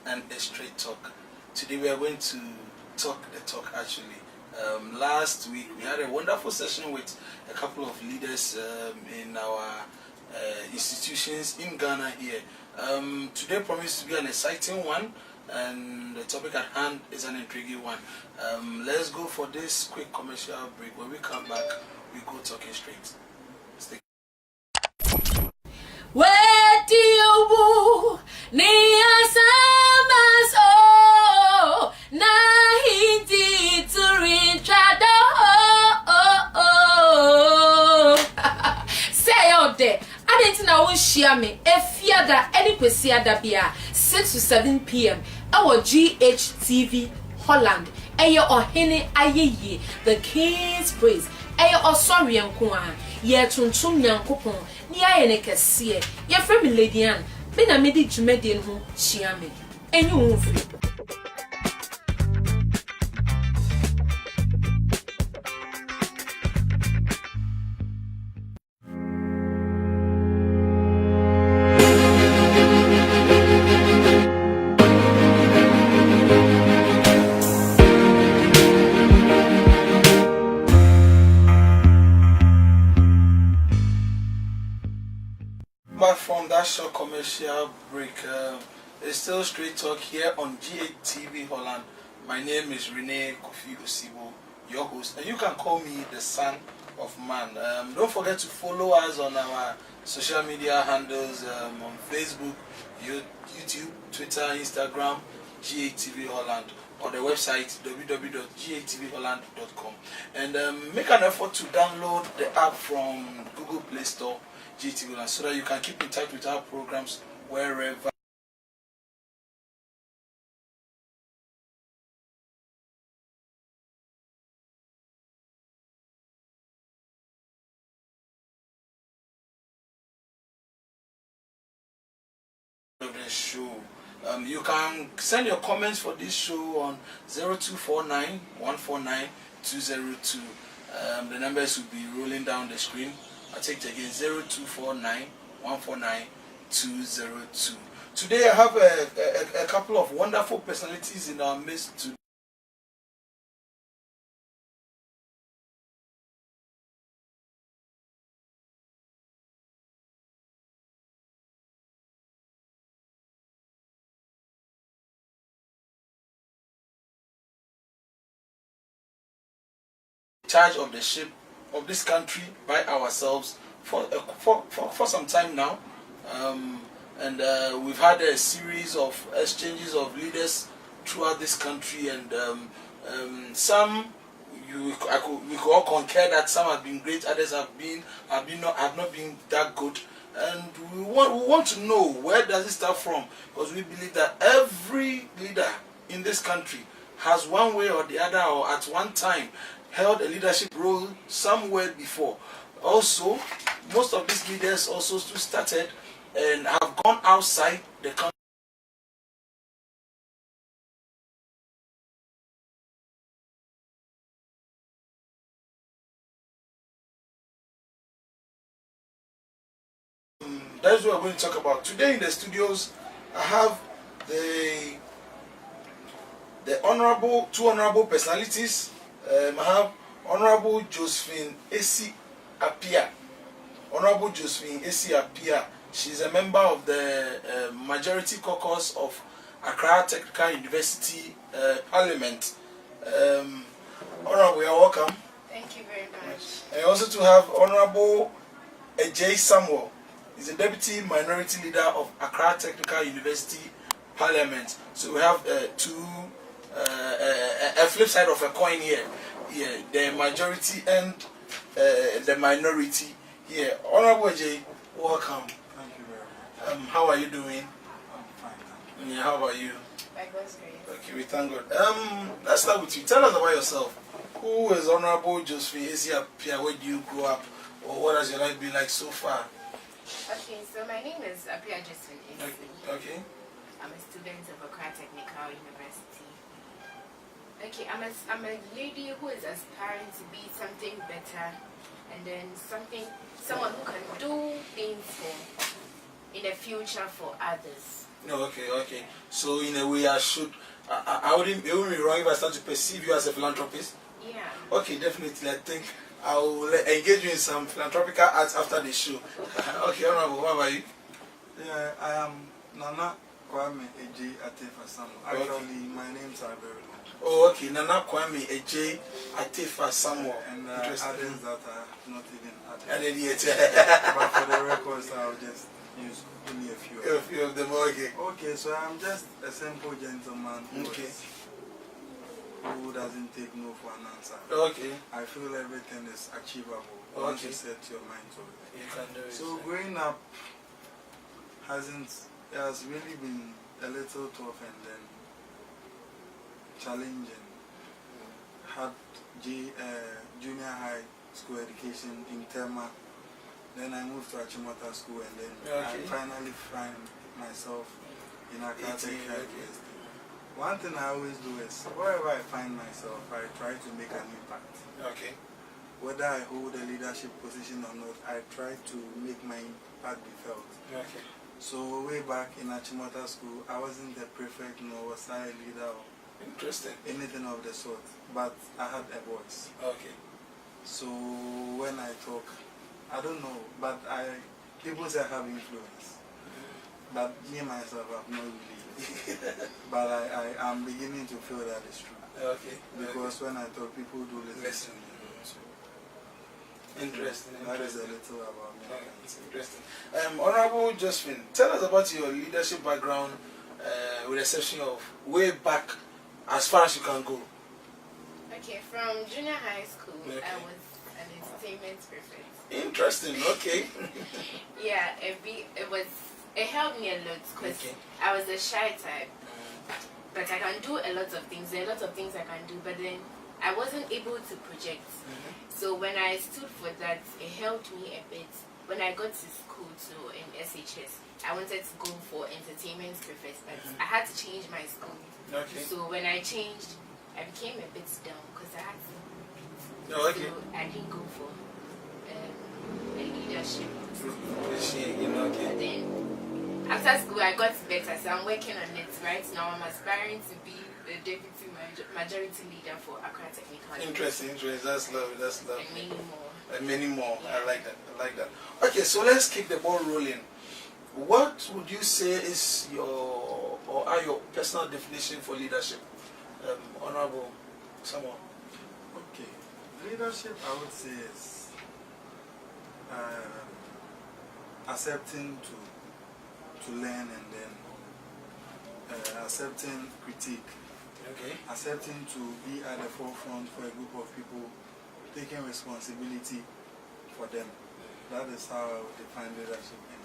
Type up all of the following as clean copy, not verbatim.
and a straight talk. Today we are going to talk the talk actually. Last week we had a wonderful session with a couple of leaders in our institutions in Ghana here. Today promises to be an exciting one, and the topic at hand is an intriguing one. Let's go for this quick commercial break. When we come back, we go talking straight. Stay. Where do you say out there, I didn't know share me if you that any question that be 6 to 7 p.m. our Ghtv Holland. Aye or henny aye the King's Praise. Aye or sorry and kwa ye tuntum nyankopon ni aye ne kese ye frɛ me Lady Ann be na me di dwumadie ho chia me enyu wo free. Back from that short commercial break, it's still straight talk here on Ghtv Holland. My name is Rene Kofi Osibo, your host, and you can call me the Son of Man. Don't forget to follow us on our social media handles on Facebook, YouTube, Twitter, Instagram, Ghtv Holland, or the website www.gtvholland.com. And make an effort to download the app from Google Play Store, Ghtv Holland, so that you can keep in touch with our programs wherever. Of the show. You can send your comments for this show on 0249 149 202. The numbers will be rolling down the screen. I'll take it again, 0249 149 202. Today I have a couple of wonderful personalities in our midst today. Charge of the ship of this country by ourselves for some time now, and we've had a series of exchanges of leaders throughout this country, and some we could all concur that some have been great, others have not been that good, and we want to know where does it start from, because we believe that every leader in this country has one way or the other, or at one time held a leadership role somewhere before. Also, most of these leaders also started and have gone outside the country. That's what we're going to talk about today in the studios. I have the two honorable personalities. I have Honorable Josephine Esi Apia. Honorable Josephine Esi Apia. She's a member of the Majority Caucus of Accra Technical University Parliament. Honorable, you are welcome. Thank you very much. And also to have Honorable Ejay Samuel. He's a Deputy Minority Leader of Accra Technical University Parliament. So we have a flip side of a coin here. Yeah, the majority and the minority here. Honorable Ejay, welcome. Thank you very much. How are you doing? I'm fine, thank you. Yeah, how about you? By God's grace. Okay, we thank God. Let's start with you. Tell us about yourself. Who is Honorable Josephine Esi Apia? Where do you grow up? Or what has your life been like so far? Okay, so my name is Apia Josephine Esi. Okay. I'm a student of Accra Technical University. Okay, I'm a lady who is aspiring to be something better, and then someone who can do things in the future for others. No, okay. So in a way, I wouldn't, it wouldn't be wrong if I start to perceive you as a philanthropist. Yeah. Okay, definitely. I think I will engage you in some philanthropical arts after the show. Okay, Honorable, what about you? Yeah, I am Nana Kwame Eji Atefa Samuel. Actually, my names are very long. Oh, okay. Nana Kwame Eji Atefa Samuel. And others that are not even added. And then yet. But for the records, I'll just use only a few. A few of them, okay. Okay, so I'm just a simple gentleman who doesn't take no for an answer. Okay. I feel everything is achievable once you set your mind to it. You can do it. So growing up has really been a little tough and then challenging. Had junior high school education in Tema. Then I moved to Achimota School and then I finally find myself in Akate University. One thing I always do is, wherever I find myself, I try to make an impact. okay. Whether I hold a leadership position or not, I try to make my impact be felt. Okay. So way back in Achimota School, I wasn't the prefect nor was I a leader or anything of the sort, but I had a voice. Okay. So when I talk, I don't know, but people say I have influence. But me myself, I've not really. But I'm beginning to feel that it's true. Okay. Because when I talk, people do listen. Interesting. That is a little about me. Okay, it's interesting. Honorable Josephine, tell us about your leadership background, with the exception of way back, as far as you can go. Okay, from junior high school, I was an entertainment prefect. Interesting. Okay. Yeah, it helped me a lot because I was a shy type, but I can do a lot of things. There are a lot of things I can do, but then I wasn't able to project. So when I stood for that, it helped me a bit. When I got to school too in SHS, I wanted to go for entertainment prefect, but I had to change my school. Okay. So when I changed, I became a bit down because I had to. Okay. So I didn't go for a leadership. But then after school, I got better, so I'm working on it right now. I'm aspiring to be the deputy majority leader for Accra Technical. Interesting. That's lovely. And many more. And many more. I like that. Okay, so let's keep the ball rolling. What would you say is your personal definition for leadership, Honorable Samuel? Okay, leadership, I would say, is accepting to learn and then accepting critique. Okay. Accepting to be at the forefront for a group of people, taking responsibility for them. That is how I would define leadership in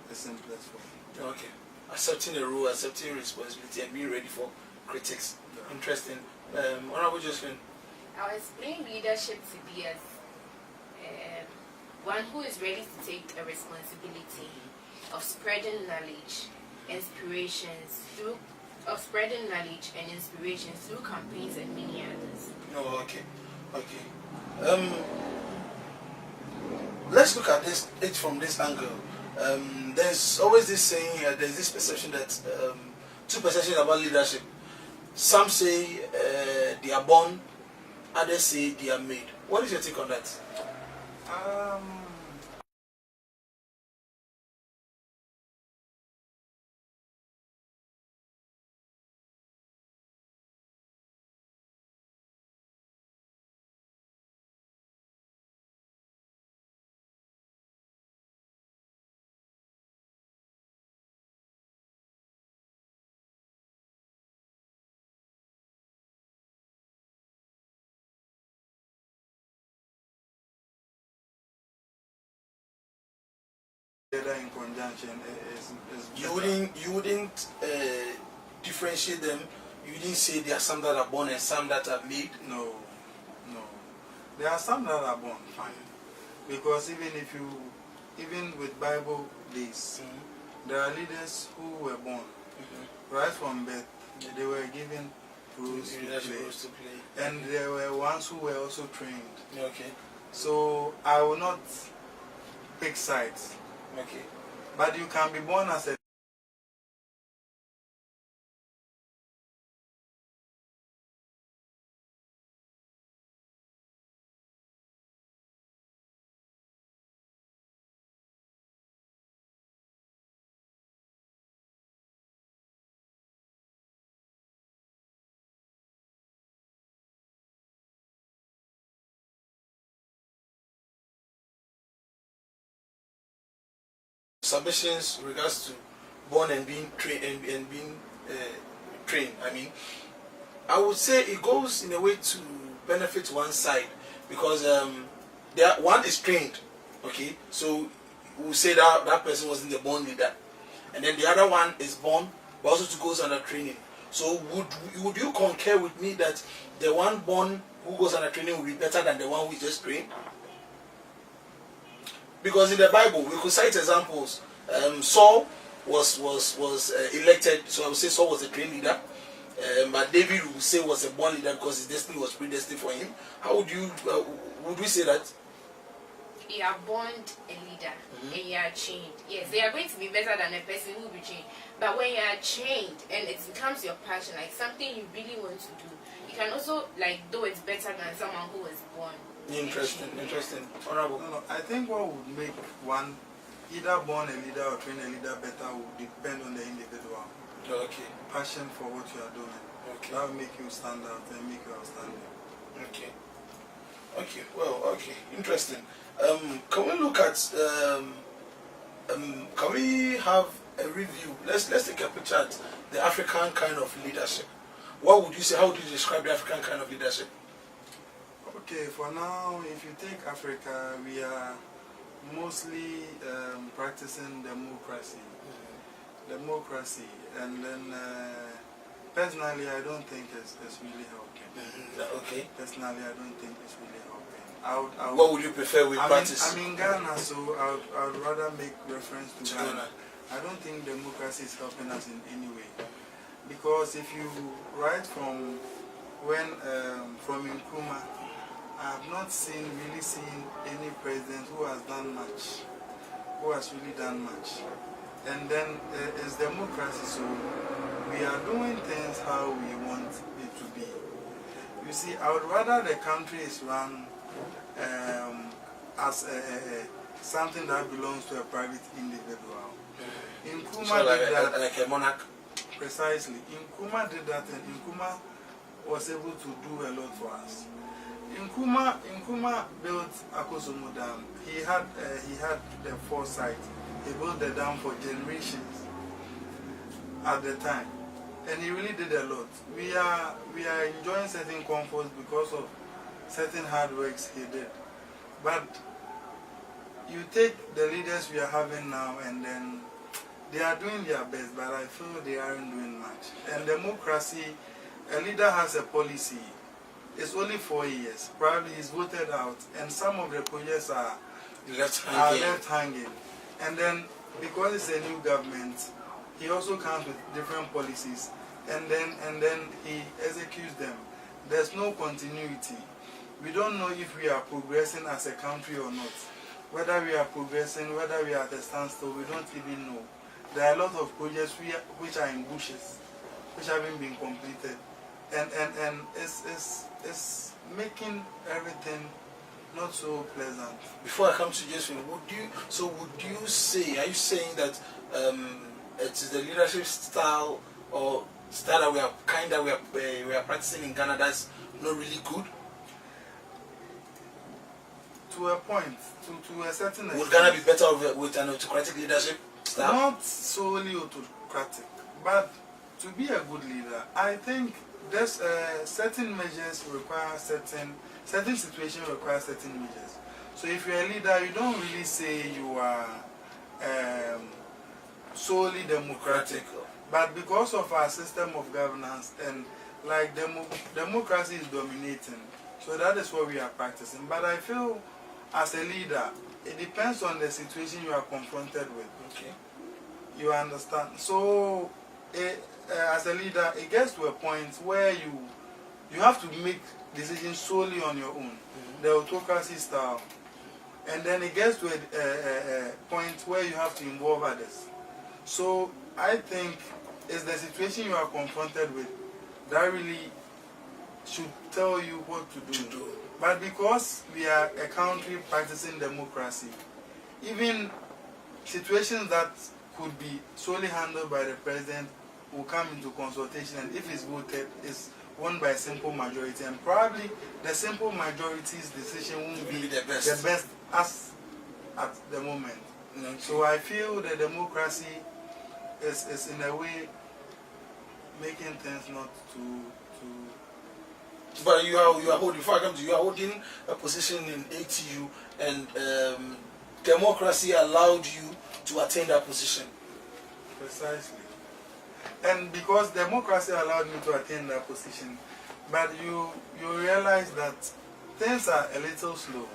the simplest form. Okay. Accepting a role, accepting responsibility, and being ready for critics. Yeah. Interesting. Honorable Josephine. I was explain leadership to be as one who is ready to take a responsibility of spreading knowledge, spreading knowledge and inspiration through campaigns and many others. Oh, okay. Let's look at it from this angle. There's always this saying, there's this perception that two perceptions about leadership. Some say they are born, others say they are made. What is your take on that? In conjunction is you wouldn't differentiate them. You didn't say there are some that are born and some that are made. No. There are some that are born, fine. Because even with Bible days, there are leaders who were born right from birth. They were given roles to play, and there were ones who were also trained. Okay. So I will not pick sides. Okay. But you can be born as a submissions regards to born and being trained and being trained. I mean, I would say it goes in a way to benefit one side because one is trained, okay. So we'll say that that person wasn't the born leader, and then the other one is born, but also goes under training. So would you concur with me that the one born who goes under training will be better than the one who is just trained? Because in the Bible, we could cite examples. Saul was elected, so I would say Saul was a trained leader. But David would say was a born leader because his destiny was predestined for him. How would you would we say that? You are born a leader and you are trained. Yes, they are going to be better than a person who will be trained. But when you are trained and it becomes your passion, like something you really want to do, you can also do it better than someone who was born. Interesting. Honorable. No, I think what would make one either born a leader or train a leader better would depend on the individual. Okay. Passion for what you are doing. Okay. That will make you stand out and make you outstanding. Okay. Okay. Interesting. Can we look at can we have a review? Let's take a picture at the African kind of leadership. What would you say? How would you describe the African kind of leadership? Okay, for now, if you take Africa, we are mostly practicing democracy. Democracy, and then personally, I don't think it's really helping. Okay. Personally, I don't think it's really helping. What would you prefer we practice? I'm in Ghana, so I would rather make reference to Ghana. I don't think democracy is helping us in any way. Because if you write from Nkrumah, I have not really seen any president who has done much, really done much. And then it's democracy, so we are doing things how we want it to be. You see, I would rather the country is run as something that belongs to a private individual. Nkrumah did that. Like a monarch? Precisely. Nkrumah did that, and Nkrumah was able to do a lot for us. Nkrumah built Akosomo Dam. He had the foresight. He built the dam for generations at the time, and he really did a lot. We are enjoying certain comforts because of certain hard works he did. But you take the leaders we are having now, and then they are doing their best, but I feel they aren't doing much. And democracy, a leader has a policy. It's only 4 years. Probably he's voted out, and some of the projects are left hanging. And then, because it's a new government, he also comes with different policies, and then he executes them. There's no continuity. We don't know if we are progressing as a country or not. Whether we are progressing, whether we are at a standstill, we don't even know. There are a lot of projects which are in bushes, which haven't been completed, and it's making everything not so pleasant. Before I come to Jason, would you say, are you saying that it is the leadership style or style that we are practicing in Ghana that's not really good? To a point, to a certain extent. Would Ghana be better with an autocratic leadership style? Not solely autocratic, but to be a good leader, I think there's certain measures require certain situations require certain measures. So if you're a leader, you don't really say you are solely democratic, but because of our system of governance and democracy is dominating, so that is what we are practicing. But I feel as a leader, it depends on the situation you are confronted with. Okay. You understand? So as a leader, it gets to a point where you have to make decisions solely on your own, the autocracy style, and then it gets to a point where you have to involve others. So I think it's the situation you are confronted with that really should tell you what to do. But because we are a country practicing democracy, even situations that could be solely handled by the president will come into consultation, and if it's voted, it's won by a simple majority, and probably the simple majority's decision won't be the best as at the moment. Okay. So I feel the democracy is in a way making things not too. But you are holding. Before I come to you, are holding a position in ATU, and democracy allowed you to attain that position. Precisely. And because democracy allowed me to attain that position, but you realize that things are a little slow.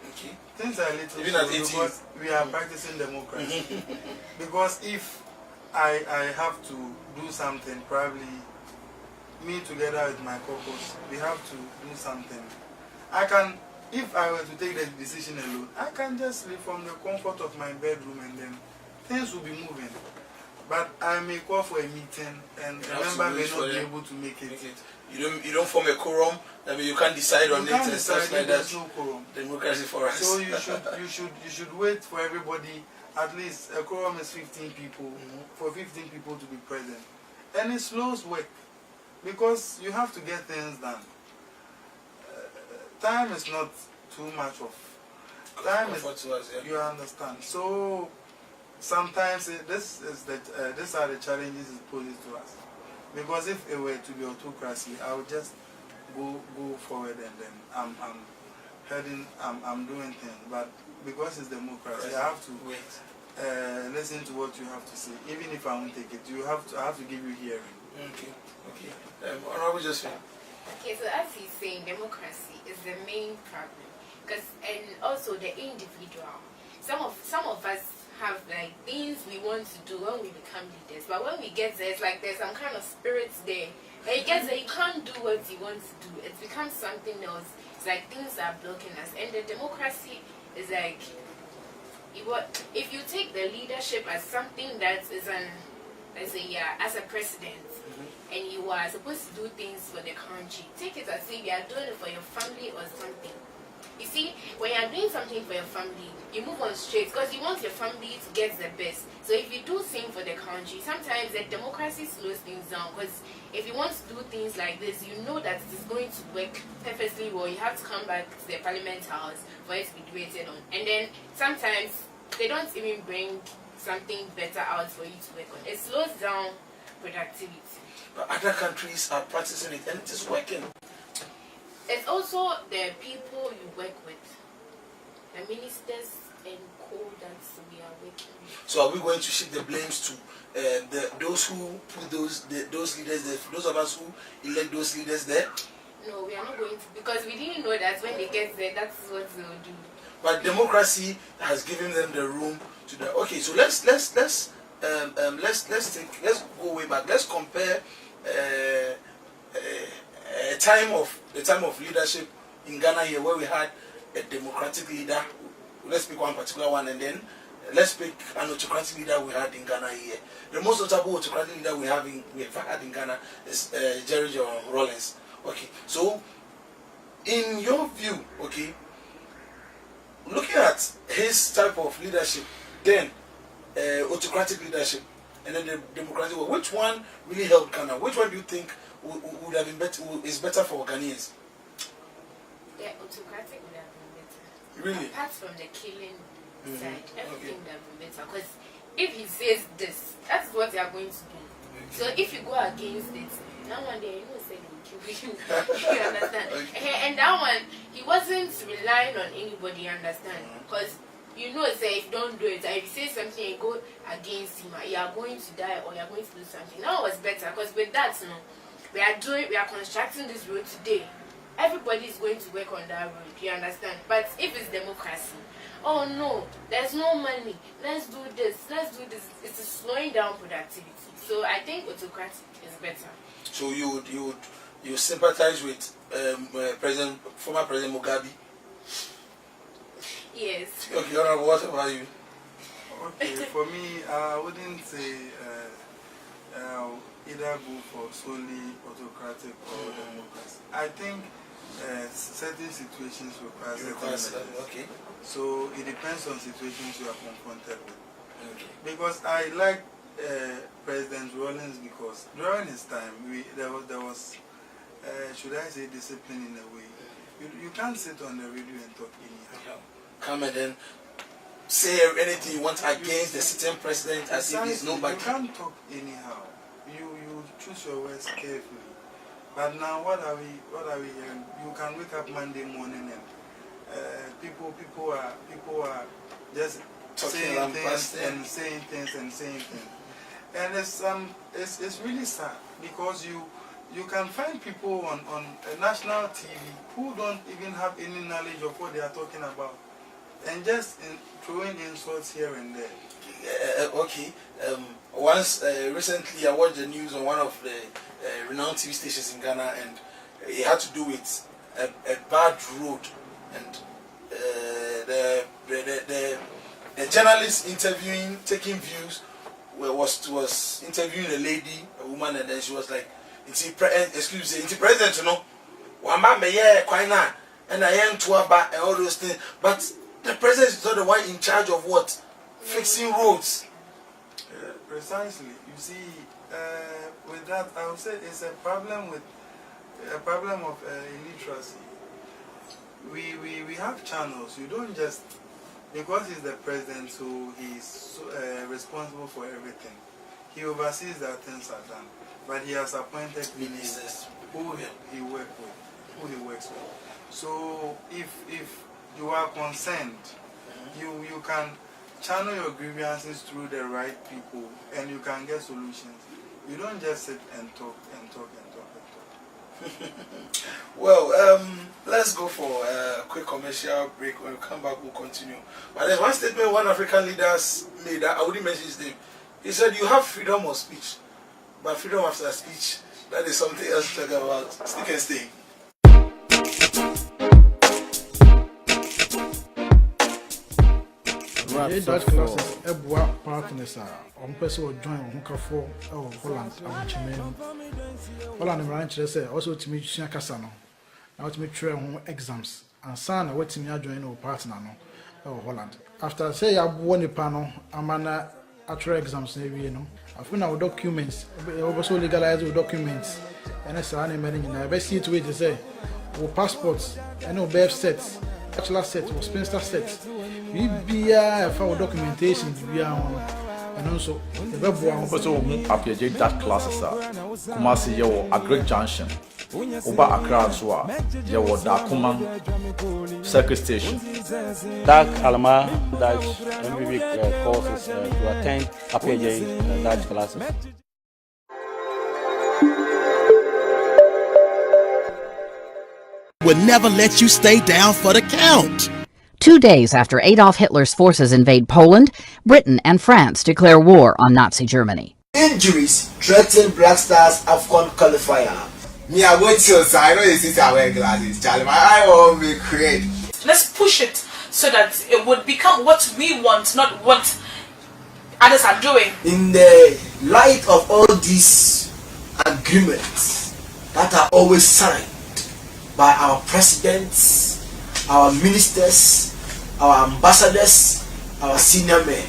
Okay. Things are a little Even slow at ATU. because we are practicing democracy. Because if I have to do something, probably me together with my caucus, we have to do something. If I were to take the decision alone, I can just sleep from the comfort of my bedroom and then things will be moving. But I may call for a meeting and a member may not be able to make it. You don't form a quorum. I mean, you can't decide on it and stuff like that. There's no quorum. Democracy for us. So you should wait for everybody. At least a quorum is 15 people. For 15 people to be present, and it slows work because you have to get things done. Time is not too much of time. You understand? So sometimes these are the challenges it poses to us. Because if it were to be autocracy, I would just go forward and then I'm doing things. But because it's democracy, I have to listen to what you have to say. Even if I won't take it, I have to give you hearing. Okay. Honorable Josephine. Okay, so as he's saying, democracy is the main problem, and also the individual. Some of us have like things we want to do when we become leaders, but when we get there, it's like there's some kind of spirit there. When you get there, you can't do what you want to do. It becomes something else. It's like things are blocking us, and the democracy is like, if you take the leadership as something that is as a president, and you are supposed to do things for the country, take it as if you are doing it for your family or something. You see, when you are doing something for your family, you move on straight because you want your family to get the best. So if you do things for the country, sometimes the democracy slows things down, because if you want to do things like this, you know that it is going to work perfectly well. You have to come back to the parliament house for it to be debated on. And then sometimes they don't even bring something better out for you to work on. It slows down productivity. But other countries are practicing it and it is working. It's also the people you work with, the ministers and co that we are working with. So are we going to shift the blames to those who put those leaders there, those of us who elect those leaders there? No, we are not going to, because we didn't know that when they get there, that's what they will do. But democracy has given them the room to do. Okay, so let's go way back. Let's compare the time of leadership in Ghana here, where we had a democratic leader. Let's pick one particular one, and then let's pick an autocratic leader we had in Ghana here. The most notable autocratic leader we have had in Ghana is Jerry John Rawlings. Okay, so in your view, okay, looking at his type of leadership, then autocratic leadership, and then the democratic one, which one really helped Ghana? Which one do you think would have been better? Is better for Ghanaians? The autocratic would have been better. Really? Apart from the killing side, everything would have been better. Because if he says this, that's what they are going to do. Okay. So if you go against it, that one day, you know, say they will kill you. You understand? Okay. And that one, he wasn't relying on anybody, you understand? Because you know, say if you don't do it, if you say something and go against him, you are going to die or you are going to do something. That was better, because with that, you know, we are constructing this road today. Everybody is going to work on that road, you understand? But if it's democracy, oh no, there's no money, let's do this, it's slowing down productivity. So I think autocratic is better. So you sympathize with former President Mugabe? Yes. Okay, Honorable, what about you? Okay, for me, I wouldn't say either go for solely autocratic or democracy. I think certain situations require certain measures. Okay. So it depends on situations you are confronted with. Okay. Because I like President Rawlings, because during his time there was should I say discipline in a way. You can't sit on the radio and talk anyhow. Come and then say anything you want against the sitting president as if he's nobody. You can't talk anyhow. You choose your words carefully. But now what are we hearing? You can wake up Monday morning and people are just saying things. And it's really sad because you can find people on national TV who don't even have any knowledge of what they are talking about, and just throwing insults here and there. Okay. Once recently I watched the news on one of the renowned TV stations in Ghana, and it had to do with a bad road, and the journalist taking views was interviewing a lady, a woman, and then she was like, excuse me, president, you know, and I am to about all those things, but the president is not the one in charge of what? Fixing roads. Precisely. You see, with that, I would say it's a problem of illiteracy. We have channels. You don't just, because he's the president, so he's responsible for everything. He oversees that things are done, but he has appointed ministers who he works with. So if you are concerned, you can channel your grievances through the right people, and you can get solutions. You don't just sit and talk. Well, let's go for a quick commercial break. When we come back, we'll continue. But there's one statement one African leaders made. I wouldn't mention his name. He said, "You have freedom of speech, but freedom after speech, that is something else to talk about." Stick and stay. Dutch classes, Ebwa partners are on person or join Hunka for Holland, Holland ranch, also to meet Casano, now to meet exams, and son, what to me join or partner Holland. After say I won a panel, I'm an actual exams, you know. I've been our documents, also legalized documents, and I saw any managing. I see it way to say, passports, and no birth sets, bachelor sets, or spinster sets. We be for documentation, and also the web one. Also, appear that classes are Kumasi Yawo Agric Junction, Uba Accra Zua, Yawo Dakuman Circuit Station. Dark Alma Dutch MBB courses to attend APJ Dutch classes. Would never let you stay down for the count. 2 days after Adolf Hitler's forces invade Poland, Britain and France declare war on Nazi Germany. Injuries threaten Black Stars AFCON qualifier. Me, I wait till I know you see I wear glasses, Charlie. My eye won't be great. Let's push it so that it would become what we want, not what others are doing. In the light of all these agreements that are always signed by our presidents, our ministers, our ambassadors, our senior men,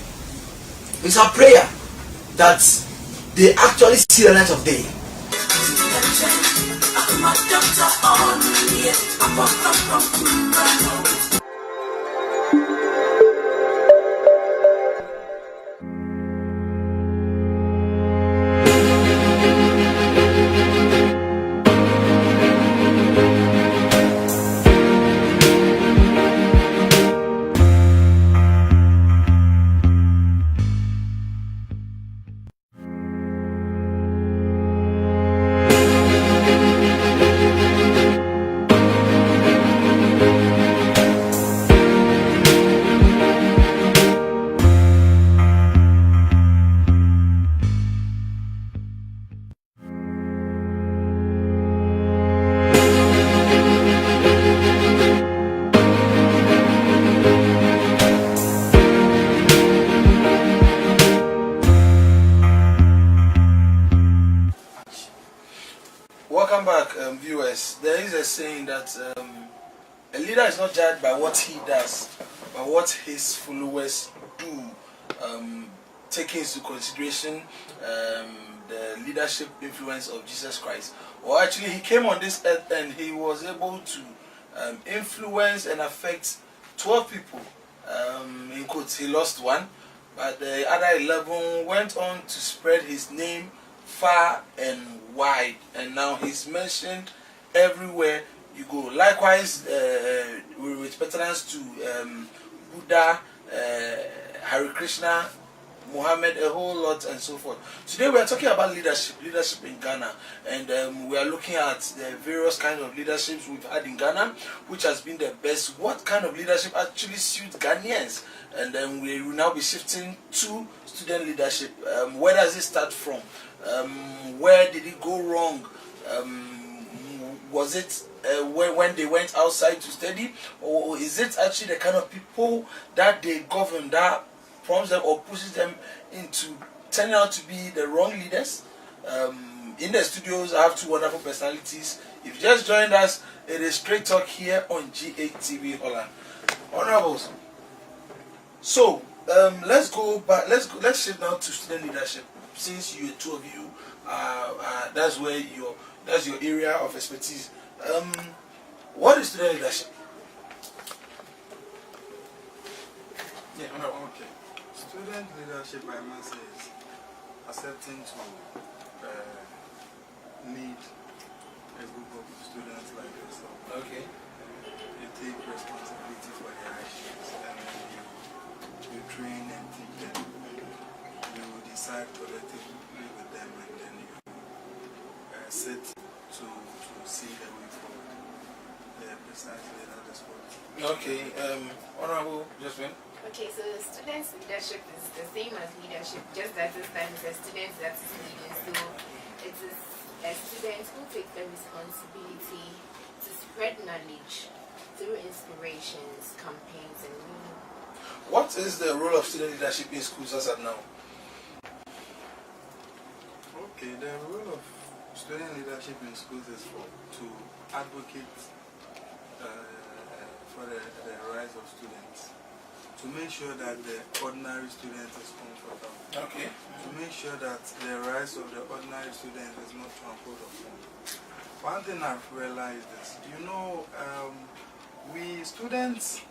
it's a prayer that they actually see the light of day. Welcome back, viewers. There is a saying that a leader is not judged by what he does, but what his followers do. Taking into consideration the leadership influence of Jesus Christ. Or actually, he came on this earth and he was able to influence and affect 12 people In quotes, he lost one, but the other 11 went on to spread his name far and wide, and now he's mentioned everywhere you go. Likewise, with veterans to Buddha, Hare Krishna, Muhammad, a whole lot, and so forth. Today we are talking about leadership in Ghana, and we are looking at the various kind of leaderships we've had in Ghana, which has been the best. What kind of leadership actually suits Ghanaians? And then we will now be shifting to student leadership. Where does it start from? Where did it go wrong? Was it when they went outside to study, or is it actually the kind of people that they govern that prompts them or pushes them into turning out to be the wrong leaders? In the studios, I have two wonderful personalities. If you just joined us, it is Straight Talk here on Ghtv Holland. Honorables. So let's go back. Let's shift now to student leadership. Since you two of you, that's your area of expertise. What is student leadership? Yeah, okay. Student leadership, I must say, is accepting to lead a group of students like yourself. Okay. You take responsibility for their actions, and then you train and teach them. You decide collectively with them, and then you sit to see the way forward. Precisely, that is what. Okay. Honorable Josephine. Okay, so students' leadership is the same as leadership, just that this time it's a student that is leading. So it is a student who takes the responsibility to spread knowledge through inspirations, campaigns, and meaning. What is the role of student leadership in schools as of now? Okay, the role of student leadership in schools is to advocate for the rise of students. To make sure that the ordinary student is comfortable. Okay. To make sure that the rise of the ordinary student is not trampled upon. One thing I've realized is, you know, we students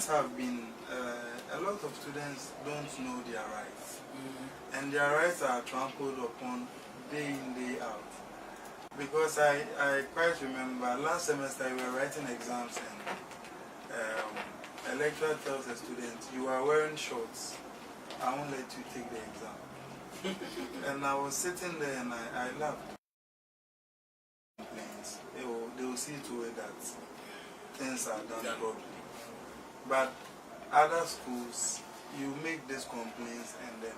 have been, a lot of students don't know their rights. And their rights are trampled upon day in, day out. Because I quite remember last semester we were writing exams and a lecturer tells a student, you are wearing shorts, I won't let you take the exam. And I was sitting there and I laughed. They will see to it that things are done properly. But other schools, you make these complaints and then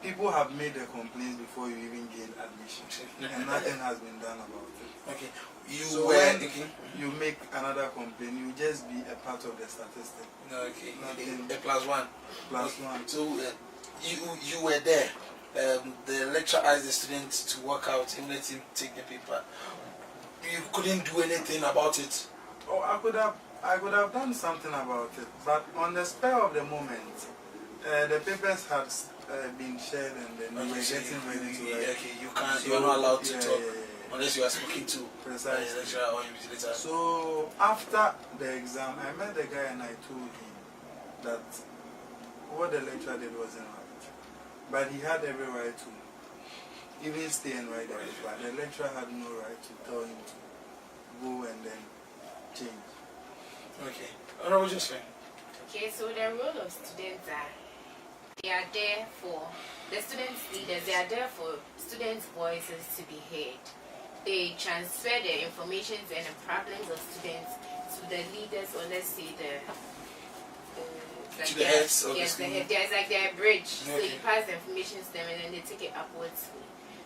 people have made the complaints before you even gain admission. And nothing has been done about it. Okay. So when you make another complaint, you just be a part of the statistic. Okay. A plus one. Plus one. So you were there. The lecturer asked the students to walk out and let him take the paper. You couldn't do anything about it. Oh, I could have done something about it, but on the spur of the moment, the papers had been shared and then we were getting ready to write. Okay, you are not allowed to talk unless you are speaking to precisely lecturer or invigilator. So after the exam, I met the guy and I told him that what the lecturer did wasn't right, but he had every right to even stay and write the paper. The lecturer had no right to tell him to go and then change. Okay. Honorable Josephine. Okay, so the role of students are, they are there for the students' leaders, they are there for students' voices to be heard. They transfer the information and the problems of students to the leaders, or let's say to the heads of yes, the school. there's like their bridge. Okay. So you pass the information to them and then they take it upwards.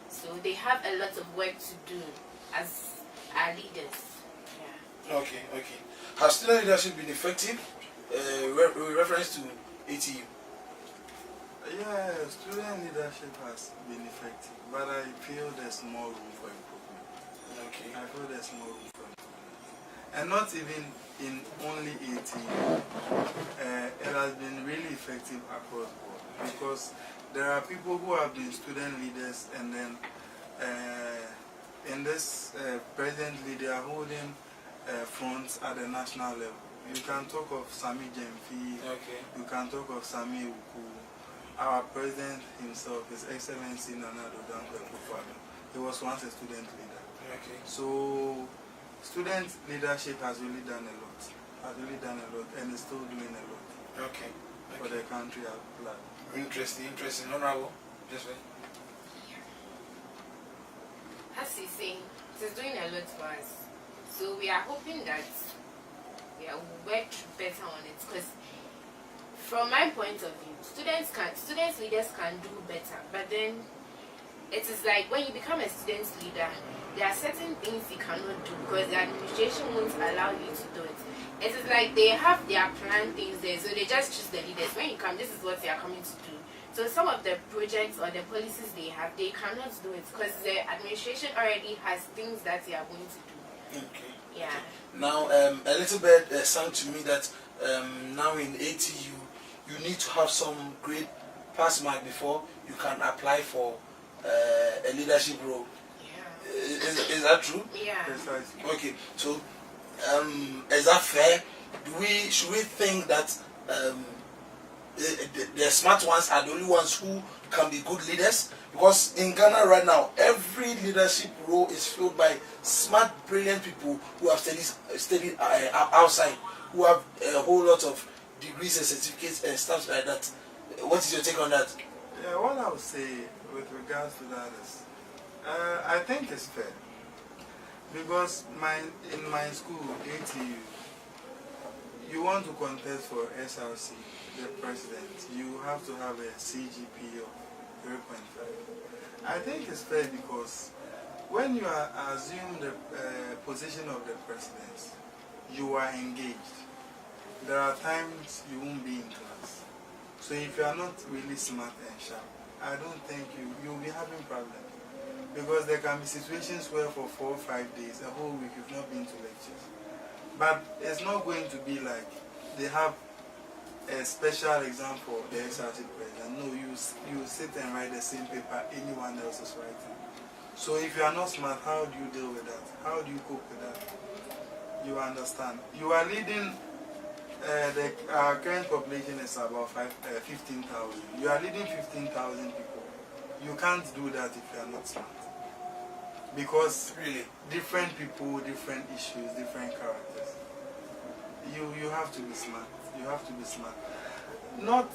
So they have a lot of work to do as our leaders. Yeah. Okay. Has student leadership been effective? With reference to ATU. Yeah, student leadership has been effective, but I feel there's more room for improvement. Okay. I feel there's more room for improvement. And not even in only ATU. It has been really effective across the board, because there are people who have been student leaders and then in this presently they are holding fronts at the national level. You can talk of Sami Jemfi. Okay. You can talk of Sami Uku. Our president himself, His Excellency Nana Addo Dankwa. He was once a student leader. Okay. So, student leadership has really done a lot. And is still doing a lot. Okay. For the country at large. Interesting. Honorable. Just wait. As he's saying, it is doing a lot for us. So we are hoping that we'll work better on it. Because from my point of view, student leaders can do better. But then it is like when you become a student leader, there are certain things you cannot do because the administration won't allow you to do it. It is like they have their planned things there, so they just choose the leaders. When you come, this is what they are coming to do. So some of the projects or the policies they have, they cannot do it because the administration already has things that they are going to do. Okay. Yeah. Okay. Now, a little bit sound to me that now in ATU, you need to have some grade pass mark before you can apply for a leadership role. Yeah. Is that true? Yeah. Precisely. Okay. So, is that fair? Should we think that the smart ones are the only ones who can be good leaders? Because in Ghana right now, every leadership role is filled by smart, brilliant people who have studied outside, who have a whole lot of degrees and certificates and stuff like that. What is your take on that? Yeah, what I would say with regards to that is, I think it's fair. Because in my school, ATU, you want to contest for SRC, the president, you have to have a CGP of 3.5. I think it's fair because when you assume the position of the president, you are engaged. There are times you won't be in class. So if you are not really smart and sharp, I don't think you'll be having problems. Because there can be situations where for 4 or 5 days, a whole week, you've not been to lectures. But it's not going to be like they have a special exam for the SRC president. No, you sit and write the same paper anyone else is writing. So if you are not smart, how do you deal with that? How do you cope with that? You understand. You are leading, our current population is about 15,000. You are leading 15,000 people. You can't do that if you are not smart. Because Really? different people, different issues, different characters. You have to be smart. You have to be smart. Not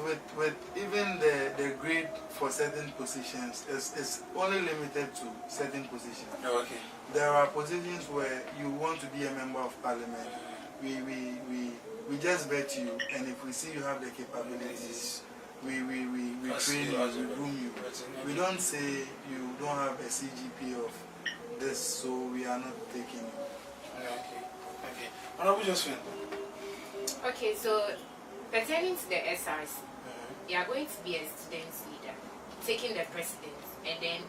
with even the grade for certain positions is only limited to certain positions. Oh, okay. There are positions where you want to be a member of parliament. We just vet you, and if we see you have the capabilities, we train you, we groom you. We don't say you don't have a CGP of this, so we are not taking you. Okay. Honorable Josephine. Okay, so pertaining to the SRC, you are going to be a student leader, taking the president, and then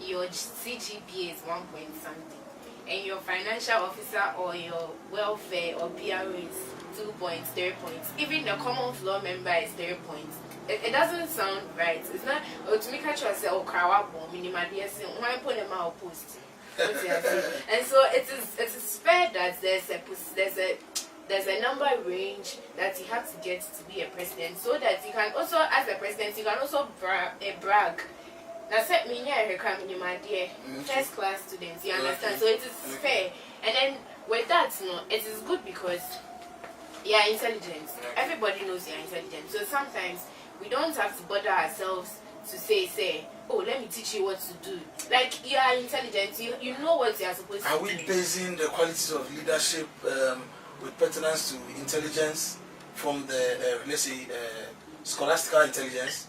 your CGPA is 1 point something, and your financial officer or your welfare or PRO is 2 points, 3 points. Even the common floor member is 3 points. It doesn't sound right. It's not. To make sure say, "Oh, Kawabo, minimum, why put them out post?" And so it is fair that there's a number range that you have to get to be a president, so that you can also, as a president, you can also brag. Now, set me here, first class students. You understand? So it is fair. And then with that, it is good because you are intelligent. Everybody knows you are intelligent. So sometimes we don't have to bother ourselves to say, oh, let me teach you what to do. Like, you are intelligent, you know what you are supposed to do. Are we basing the qualities of leadership with pertinence to intelligence from the, let's say, scholastical intelligence?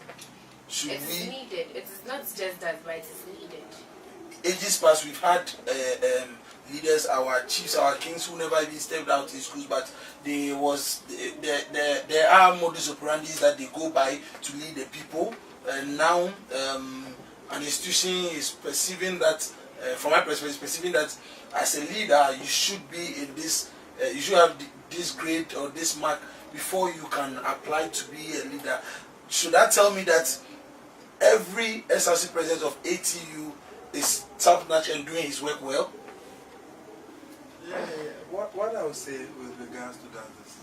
It is needed. It is not just that, but it is needed. Ages past, we've had leaders, our chiefs, our kings who never even stepped out in schools, but there are modus operandi that they go by to lead the people. And now an institution is perceiving that, from my perspective, perceiving that as a leader you should be in this, you should have this grade or this mark before you can apply to be a leader. Should that tell me that every SRC president of ATU is top-notch and doing his work well? Yeah. What I would say with regards to that is,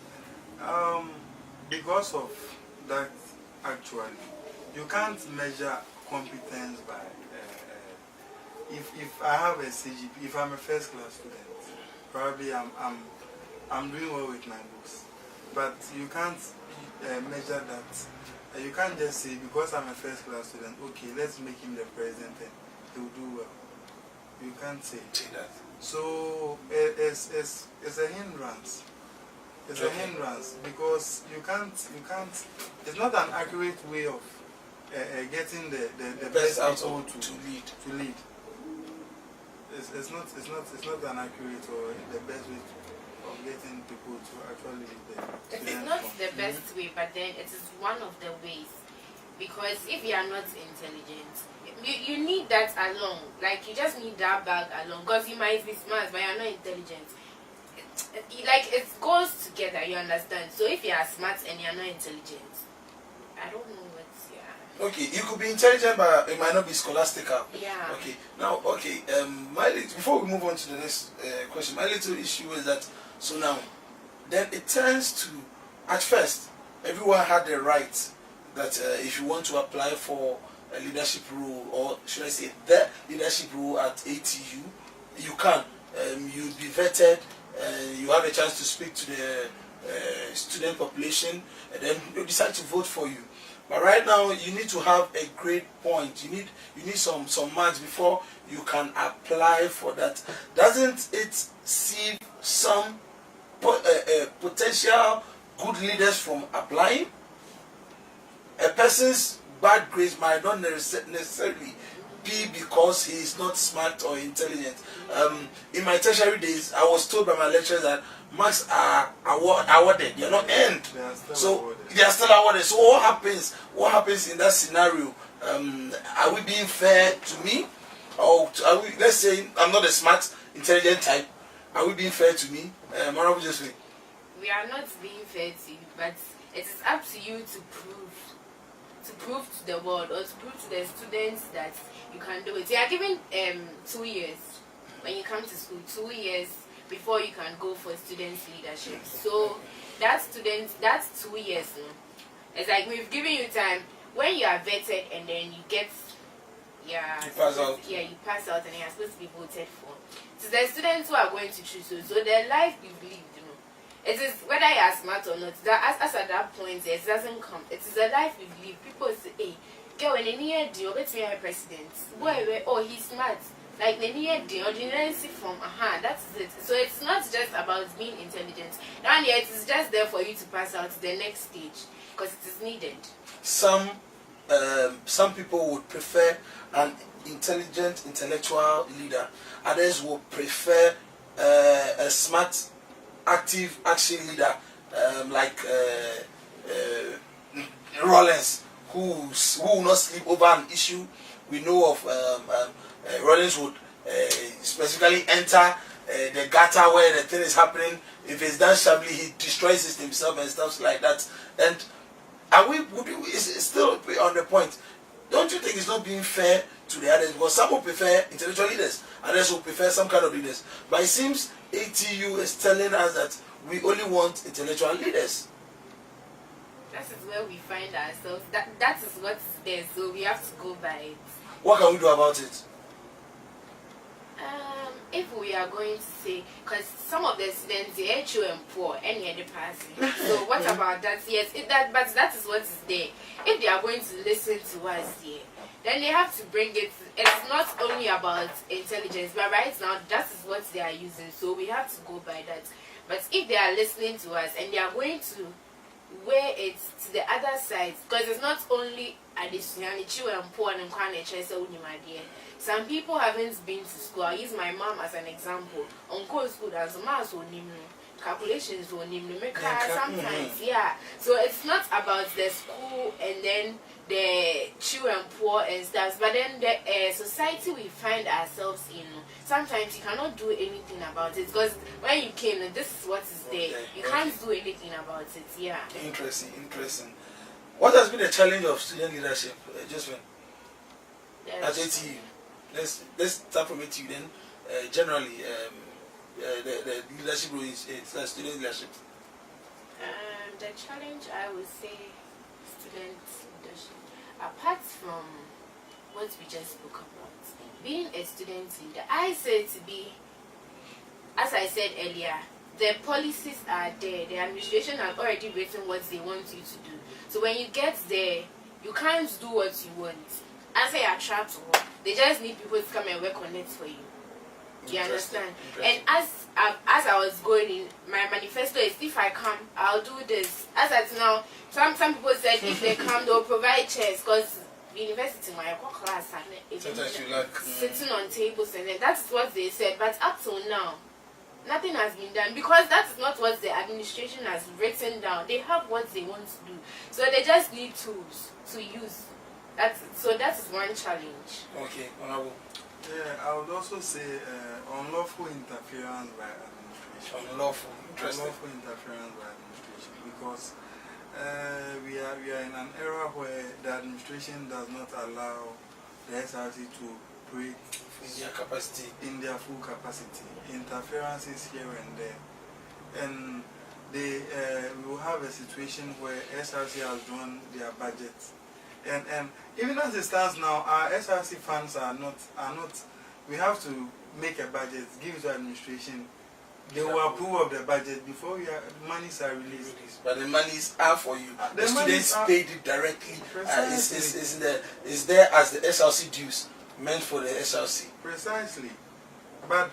because of that, actually, you can't measure competence by. If I have a CGP, if I'm a first class student, probably I'm doing well with my books, but you can't measure that. You can't just say because I'm a first class student, okay, let's make him the president and he'll do well. You can't say that. So it's a hindrance. It's a hindrance because you can't. It's not an accurate way of getting the best out to lead. It's not an accurate or the best way of getting people to actually lead. It is not the best way, but then it is one of the ways. Because if you are not intelligent, you need that along. Like you just need that bag along. Because you might be smart, but you are not intelligent. It goes together. You understand? So if you are smart and you are not intelligent, I don't know what's Okay, you could be intelligent, but it might not be scholastical. Yeah. Okay. Now, okay. Before we move on to the next question, my little issue is that then it turns to, at first, everyone had the right that if you want to apply for a leadership role, or should I say the leadership role at ATU, you can. You'll be vetted. You have a chance to speak to the student population, and then you decide to vote for you. But right now, you need to have a grade point. You need some marks before you can apply for that. Doesn't it see some potential good leaders from applying? A person's bad grades might not necessarily be because he is not smart or intelligent. In my tertiary days, I was told by my lecturers that marks are awarded. They are not earned. They are still awarded. So what happens? What happens in that scenario? Are we being fair to me, or are we? Let's say I'm not a smart, intelligent type. Are we being fair to me, Honorable Josephine? We are not being fair to you, but it is up to you to prove to the world or to prove to the students that you can do it. You are given 2 years when you come to school, 2 years before you can go for students leadership. So that's 2 years. It's like we've given you time when you are vetted and then you get you pass out and you are supposed to be voted for. So the students who are going to choose you. So their life you've lived, it is whether you are smart or not. That as at that point it doesn't come. It is a life you've lived. People say, hey, girl, when you get me a president, boy, oh, he's smart. Like the near the ordinary from that's it. So it's not just about being intelligent. Now it is just there for you to pass out to the next stage because it is needed. Some people would prefer an intelligent intellectual leader. Others would prefer a smart, active action leader like Rollins, who will not sleep over an issue. We know of Rollins would specifically enter the gutter where the thing is happening. If it's done sharply, he destroys it himself and stuff like that. And it's still on the point. Don't you think it's not being fair to the others? Because some will prefer intellectual leaders, others will prefer some kind of leaders. But it seems ATU is telling us that we only want intellectual leaders. That is where we find ourselves. That is what is there, so we have to go by it. What can we do about it? If we are going to say, because some of the students they are true and poor, any other person. So what about that? Yes, but that is what is there. If they are going to listen to us here, then they have to bring it. It's not only about intelligence, but right now that is what they are using. So we have to go by that. But if they are listening to us and they are going to weigh it to the other side, because it's not only additionally true and poor and some people haven't been to school. I use my mom as an example. On school as a mass or calculations or sometimes, yeah. So it's not about the school and then the true and poor and stuff, but then the society we find ourselves in. Sometimes you cannot do anything about it because when you came, this is what is there. You can't do anything about it. Yeah. Interesting. What has been the challenge of student leadership, Josephine? At ATU. Let's start from ATU then. Generally, the leadership role in student leadership? The challenge, I would say, student leadership. Apart from what we just spoke about, being a student leader, I say to be, as I said earlier, the policies are there. The administration has already written what they want you to do. So when you get there, you can't do what you want. As they are trapped to work, they just need people to come and work on it for you. You understand? And as I was going in, my manifesto is, if I come, I'll do this. As at now, some people said if they come, they'll provide chairs, because the university, my class, and sitting on tables, and then that's what they said. But up till now, nothing has been done, because that is not what the administration has written down. They have what they want to do, so they just need tools to use. That is one challenge. Okay, honorable. Yeah, I would also say unlawful interference by administration. Unlawful interference by administration, because we are in an era where the administration does not allow the SRC to operate in their full capacity. Interferences here and there, and we will have a situation where SRC has drawn their budget. And even as it stands now, our SRC funds are not. We have to make a budget, give it to administration. They will approve of the budget before the monies are released. But the monies are for you. The students paid it directly. Is there as the SRC dues meant for the SRC? Precisely. But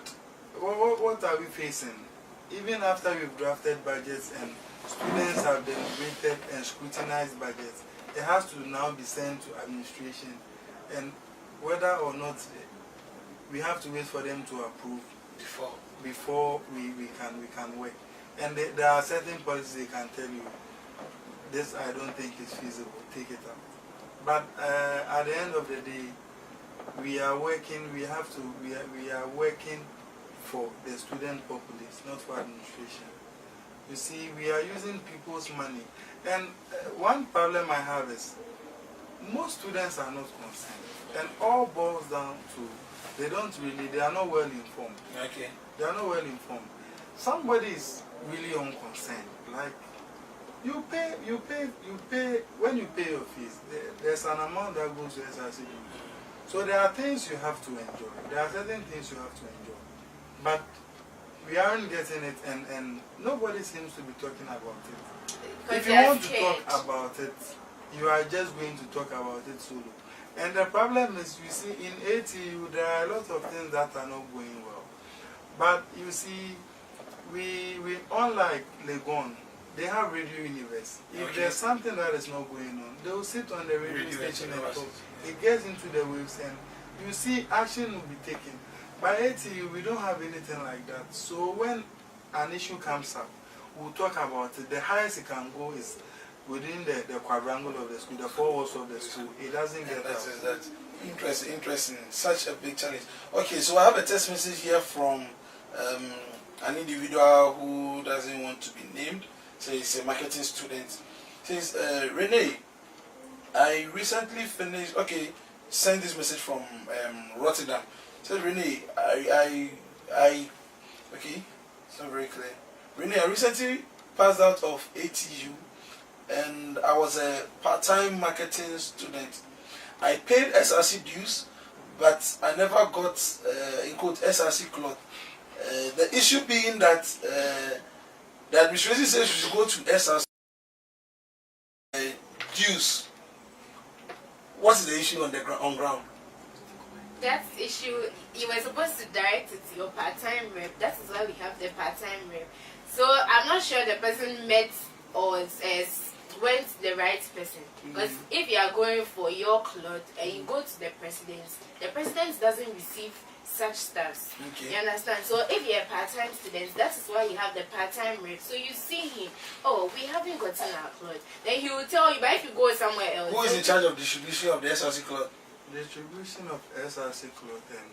what are we facing? Even after we've drafted budgets and students have deliberated and scrutinized budgets, it has to now be sent to administration, and whether or not we have to wait for them to approve before we can work. And there are certain policies they can tell you, this I don't think is feasible, take it out. But at the end of the day, we are working. We are working for the student populace, not for administration. You see, we are using people's money. And one problem I have is most students are not concerned. And all boils down to they are not well informed. Okay. They are not well informed. Somebody is really unconcerned. Like you pay when you pay your fees, there's an amount that goes to SRC. So there are things you have to enjoy. There are certain things you have to enjoy. But we aren't getting it, and nobody seems to be talking about it. If you want to talk about it, you are just going to talk about it solo. And the problem is, you see, in ATU, there are a lot of things that are not going well. But you see, we unlike Legon, they have Radio Universe. If there's something that is not going on, they will sit on the radio station and talk. It gets into the waves, and you see, action will be taken. By ATU, we don't have anything like that. So when an issue comes up, we'll talk about it. The highest it can go is within the quadrangle of the school, the 4 walls of the school. It doesn't get out. Interesting. Such a big challenge. Okay, so I have a text message here from an individual who doesn't want to be named. So he's a marketing student. Says, Renee, I recently finished. Okay, send this message from Rotterdam. Says, Renee, okay, it's not very clear. Renee, I recently passed out of ATU, and I was a part-time marketing student. I paid SRC dues, but I never got, in quote, SRC cloth. The issue being that the administration says we should go to SRC dues. What is the issue on ground? That issue, you were supposed to direct it to your part-time rep. That is why we have the part-time rep. So I'm not sure the person met or went to the right person. Because if you are going for your cloth and you go to the president doesn't receive such stuff. Okay. You understand? So if you're a part-time student, that is why you have the part-time rep. So you see him, oh, we haven't gotten our cloth. Then he will tell you, but if you go somewhere else. Who is in charge of distribution of the SRC cloth? Distribution of SRC cloth and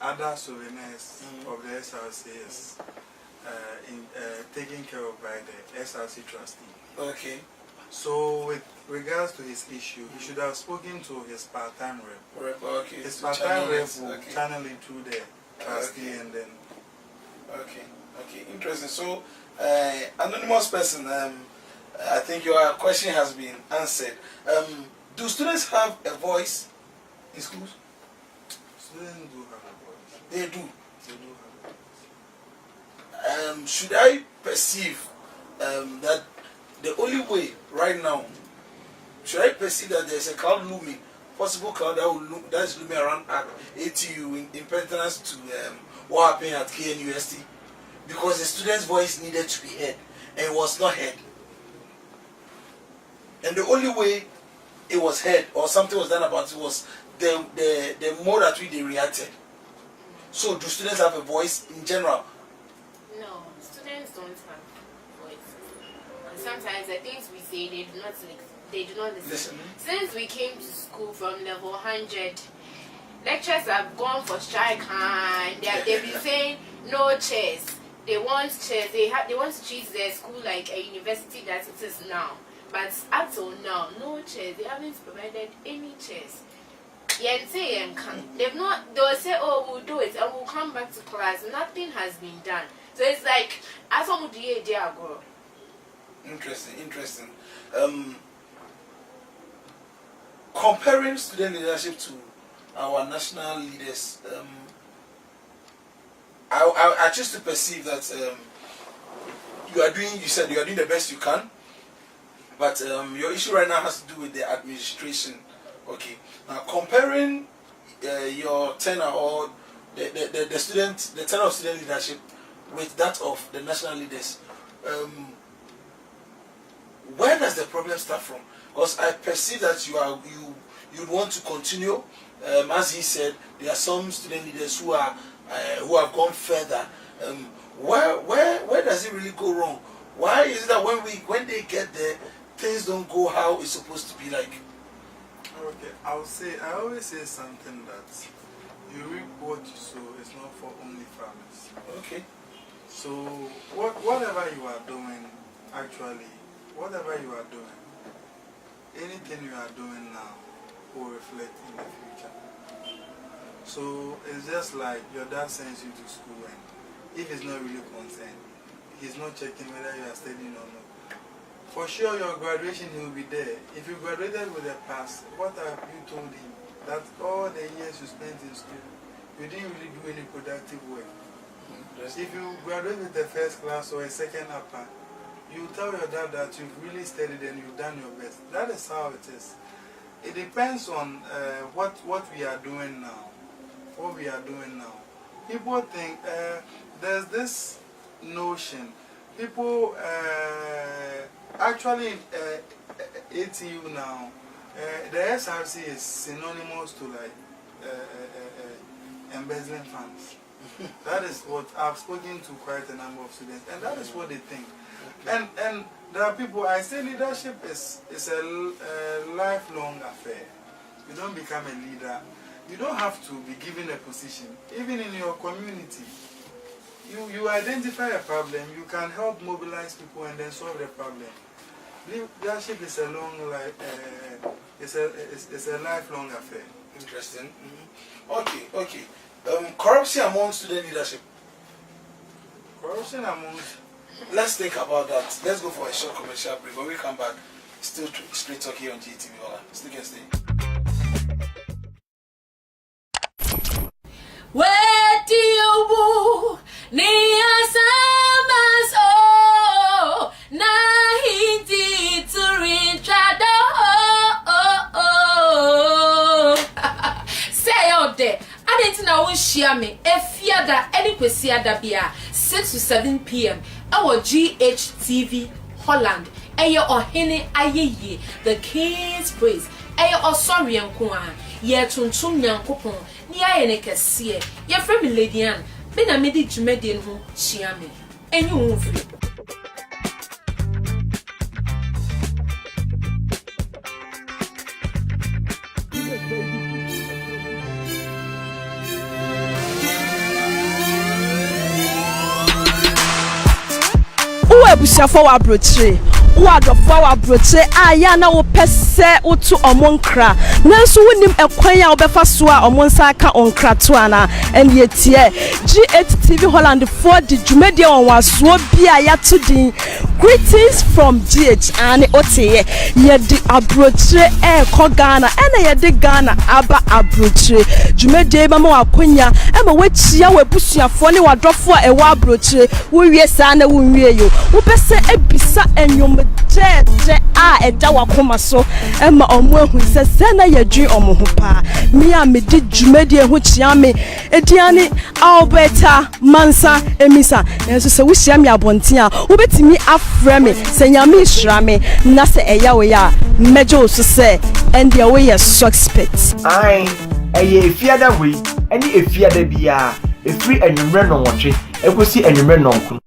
other souvenirs of the SRC is taken care of by the SRC trustee. Okay. So with regards to his issue, he should have spoken to his part-time rep. Okay. His part-time rep will channel it through the trustee and then Okay, interesting. So, anonymous person, I think your question has been answered. Do students have a voice in schools? Students do have a voice. They do. They do have a voice. Should I perceive that the only way right now, should I perceive that there's a cloud looming, possible cloud that is looming around at ATU in pertinence to what happened at KNUST? Because the student's voice needed to be heard and was not heard. And the only way it was heard or something was done about it was the more that they reacted. So do students have a voice in general? No, students don't have voice. Sometimes the things we say, they do not listen. Since we came to school from level 100, lecturers have gone for strike and they've been saying no chairs. They want chairs. They want to treat their school like a university that it is now. But up till now, no chairs. They haven't provided any chairs. They've not. They'll say, "Oh, we'll do it, and we'll come back to class." Nothing has been done. So it's like, as one would do go. Interesting. Comparing student leadership to our national leaders, I choose to perceive that you said you are doing the best you can, but your issue right now has to do with the administration. Okay, now comparing your tenure or the tenure of student leadership with that of the national leaders, where does the problem start from? Because I perceive that you want to continue. As he said, there are some student leaders who have gone further. Where does it really go wrong? Why is it that when they get there, things don't go how it's supposed to be like? Okay, I always say something that you reap what you sow is not for only farmers. Okay. So whatever you are doing, anything you are doing now will reflect in the future. So it's just like your dad sends you to school, and if he's not really concerned, he's not checking whether you are studying or not. For sure, your graduation, he will be there. If you graduated with a pass, what have you told him? That all the years you spent in school, you didn't really do any productive work. If you graduate with a first class or a second upper, you tell your dad that you've really studied and you've done your best. That is how it is. It depends on what we are doing now. People think there's this notion. People actually ATU now, the SRC is synonymous to like embezzling funds. That is what I've spoken to quite a number of students, and that is what they think. Okay. And there are people. I say leadership is a lifelong affair. You don't become a leader. You don't have to be given a position. Even in your community, you identify a problem. You can help mobilize people and then solve the problem. Leadership is a long life. It's a lifelong affair. Interesting. Mm-hmm. Okay. Corruption among student leadership. Corruption among. Let's think about that. Let's go for a short commercial break. When we come back, still straight talk here on Ghtv Holland. Still can stay. Where do you go? Near Sama's oh, Nahidi to reach say out there. I didn't know when share me. If you ada any question that be 6 to 7 p.m. Our Ghtv Holland. Eyo ohene ayeye the King's Praise. Eyo sorry nkoa. Ye tuntum nyankopon. Ni aye ne kese. Ye frɛ me Lady Ann. Be na me di dwumedie ho chia me. Enyi wo mfiri. Busia for our broche, what of our broche, Ayana will pese utu omonkra. Nansu winim ekwenya obefasua omonsaka on kratuana, and yet Ghtv Ghtv Holland for the Jumedi on Waswo Bia Tudin. Greetings from GH and Ote. Yedi abroche Kogana and yedi Ghana Aba abroche. Jumedi Mama Wakunya Emma Wechia Webusia Foni Wadrofo e Wabroche. We sana we yo. Upese ebisa and yom Eja Wakoma so Emma Omwe who says Sena Yadri Omohupa. Mia me did Jumedi Huchiame Ediani Alberta Mansa Emisa. And so we share me abontia. Ubeti me aframe. Senyami Shrame Nasa Eyawaya Mejo so say and the way a suspect. Aye, a fiada way, any a fiada bia, a free and you run on watching, a pussy and you run on.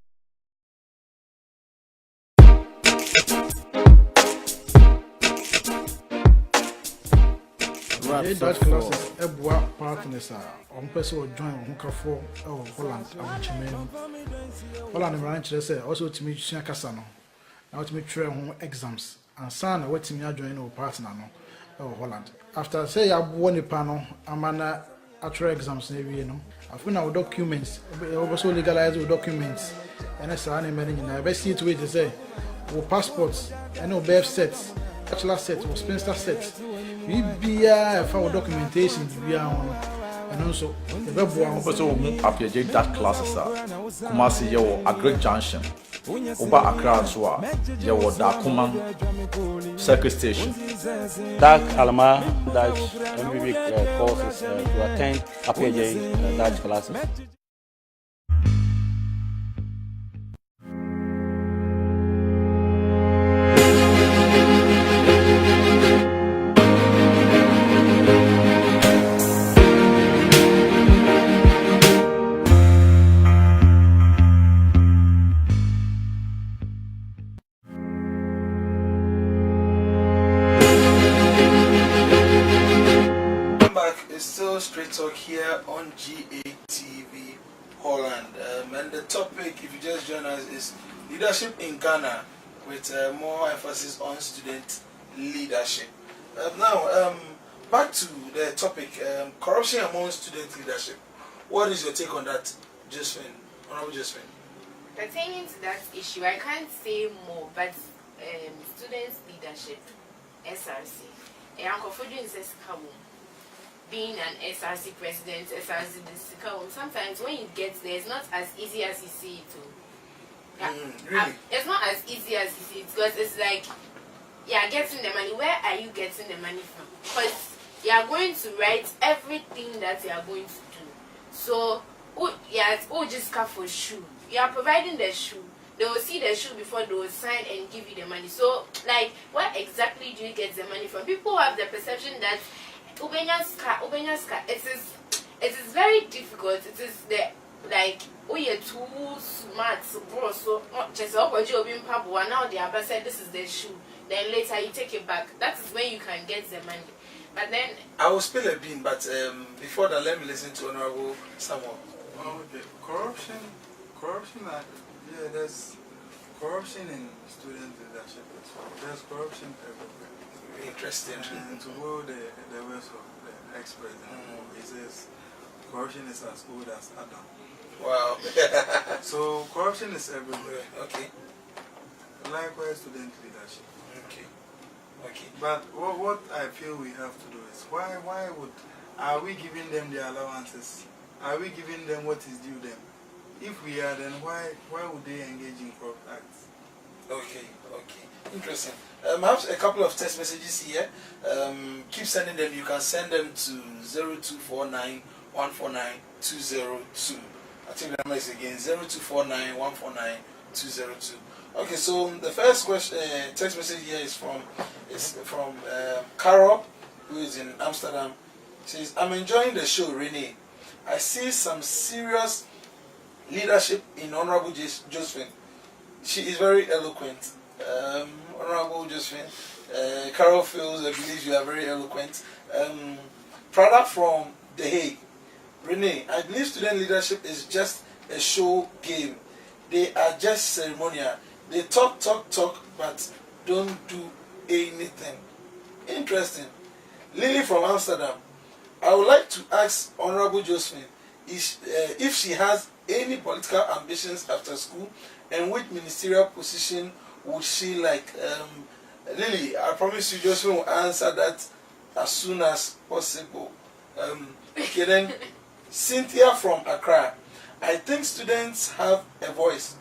That classes Ebwa partners on person will join Hunkafo or Holland and Chimene. Holland and Ranch say also to meet Casano. Now to meet train exams and son waiting me join our partner or Holland. After say I won the panel, I'm an actual exams maybe you know. I've been our documents, also legalize our documents, and I saw any meaning in the best seat way to say our passports and no birth sets, bachelor sets or spinster sets. We be for documentation we are and also the web one also appear that classes are Kumasi Yo Agric Junction Oba Accra Soa Yo Dakuman Circle Station Dark Alma Dutch MBB courses to attend APJ Dutch classes. Straight Talk here on Ghtv Holland. And the topic, if you just join us, is leadership in Ghana with more emphasis on student leadership. Now, back to the topic, corruption among student leadership. What is your take on that, Josephine? Honorable Josephine? Pertaining to that issue, I can't say more, but student leadership, SRC, being an SRC president, SRC district, sometimes when you get there, it's not as easy as you see it. Really? It's not as easy as you see it because it's like, yeah, getting the money. Where are you getting the money from? Because you are going to write everything that you are going to do. So, just cut for shoe. You are providing the shoe. They will see the shoe before they will sign and give you the money. So, like, where exactly do you get the money from? People have the perception that it is very difficult. It is the like you're too smart, bro. So just now the Abba said this is the shoe. Then later you take it back. That is when you can get the money. But then I will spill a bean, but before that, let me listen to Honorable Samuel. Okay, corruption. Yeah, there's corruption in student leadership as well. There's corruption everywhere. Interesting. And to go the words of the ex-president, he says corruption is as old as Adam. Wow. So corruption is everywhere. Okay. Likewise, student leadership. Okay. Okay. But what I feel we have to do is are we giving them their allowances? Are we giving them what is due them? If we are, then why would they engage in corrupt acts? Okay. Interesting. I have a couple of text messages here. Keep sending them. You can send them to 0249 149 202. I think the number is again 0249 149 202. Okay, so the first question, text message here is from Carol, who is in Amsterdam. She says, "I'm enjoying the show, Renee. I see some serious leadership in Honorable Josephine. She is very eloquent." Honorable Josephine, Carol feels, I believe you are very eloquent. Product from The Hague. Renee, I believe student leadership is just a show game. They are just ceremonial. They talk, but don't do anything. Interesting. Lily from Amsterdam. I would like to ask Honorable Josephine, if she has any political ambitions after school, and which ministerial position would she like? Lily, I promise you, Josephine will answer that as soon as possible. Okay, then Cynthia from Accra. I think students have a voice,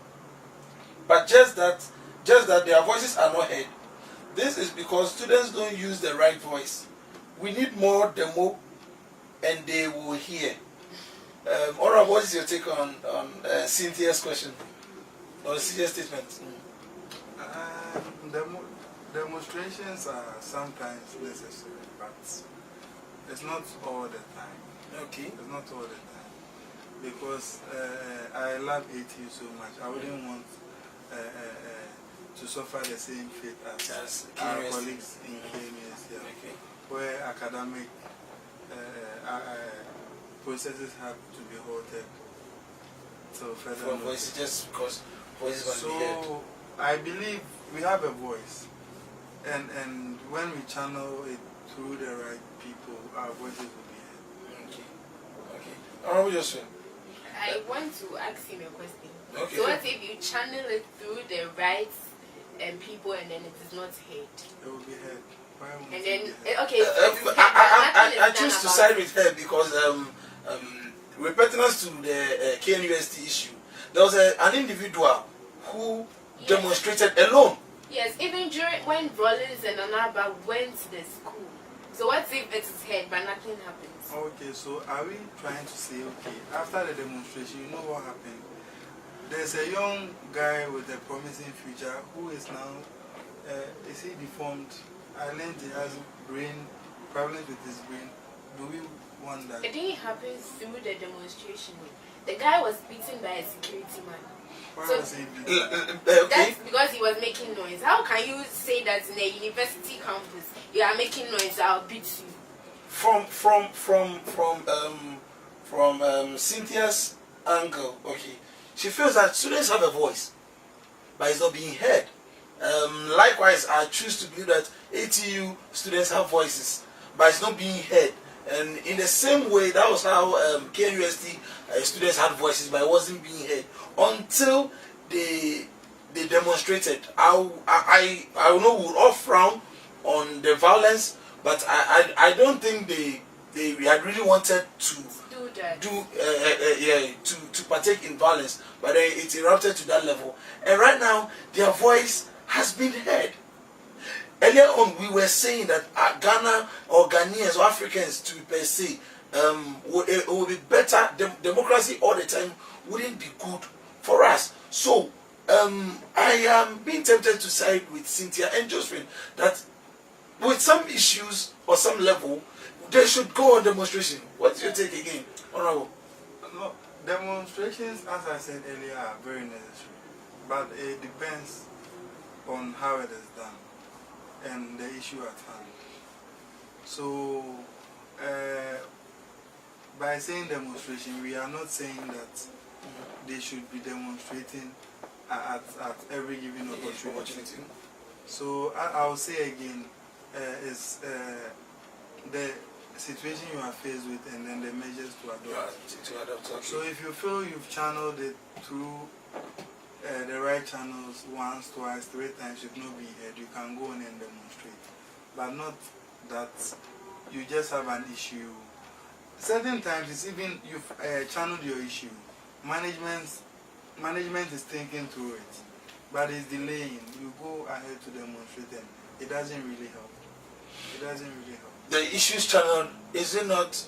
but just that their voices are not heard. This is because students don't use the right voice. We need more demo, and they will hear. Ora, what is your take on Cynthia's question or Cynthia's statement? Demonstrations are sometimes necessary, but it's not all the time. Okay. It's not all the time. Because I love ATU so much. I wouldn't want to suffer the same fate as our colleagues in KMS here, where academic processes have to be halted till further notice. Just because voices must be heard. So I believe we have a voice, and when we channel it through the right people, our voices will be heard. Okay. Honorable Josephine. I want to ask him a question. Okay. So what if you channel it through the right people and then it is not heard? It will be heard. And then okay. I choose to side with her because with pertinence to the KNUST issue, there was an individual who demonstrated alone. Yes, even during when Rollins and Anaba went to the school. So what if it is heard but nothing happens? Okay, so are we trying to say, okay, after the demonstration, you know what happened? There's a young guy with a promising future who is now, is he deformed? I learned he has problems with his brain. Do we want that? It didn't happen through the demonstration. The guy was beaten by a security man. Why So was he beaten? that's because he was making noise. How can you say that in a university campus you are making noise? I'll beat you. From Cynthia's angle, okay, she feels that students have a voice, but it's not being heard. Likewise, I choose to believe that ATU students have voices, but it's not being heard. And in the same way, that was how KNUST students had voices, but it wasn't being heard until they demonstrated. I know we would all frown on the violence, but I don't think they had really wanted to to partake in violence, but it erupted to that level. And right now, their voice has been heard. Earlier on, we were saying that Ghana or Ghanaians or Africans to per se, it would be better. Democracy all the time wouldn't be good for us. So I am being tempted to side with Cynthia and Josephine that with some issues or some level, they should go on demonstration. What's your take again, Honorable? No, demonstrations, as I said earlier, are very necessary, but it depends on how it is done and the issue at hand. So, by saying demonstration, we are not saying that they should be demonstrating at every given opportunity. So, I'll say again, is the situation you are faced with and then the measures to adopt. Okay. So, if you feel you've channeled it through the right channels once, twice, 3 times, should not be heard, you can go on and demonstrate. But not that you just have an issue. Certain times it's even you've channeled your issue. Management is thinking through it, but it's delaying. You go ahead to demonstrate and it doesn't really help. It doesn't really help. The issues channeled, is it not,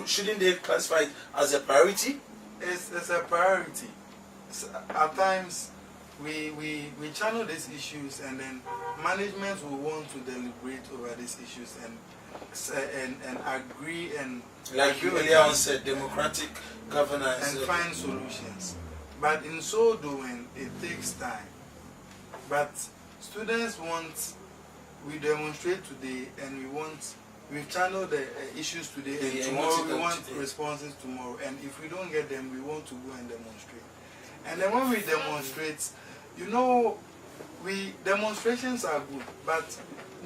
shouldn't they classify it as a priority? It's a priority. At times we channel these issues and then management will want to deliberate over these issues and agree and like you earlier on said, democratic governance and find solutions. But in so doing, it takes time. But students want, we demonstrate today and we've channeled the issues today and tomorrow we want responses tomorrow, and if we don't get them, we want to go and demonstrate. And then when we demonstrate, you know, demonstrations are good, but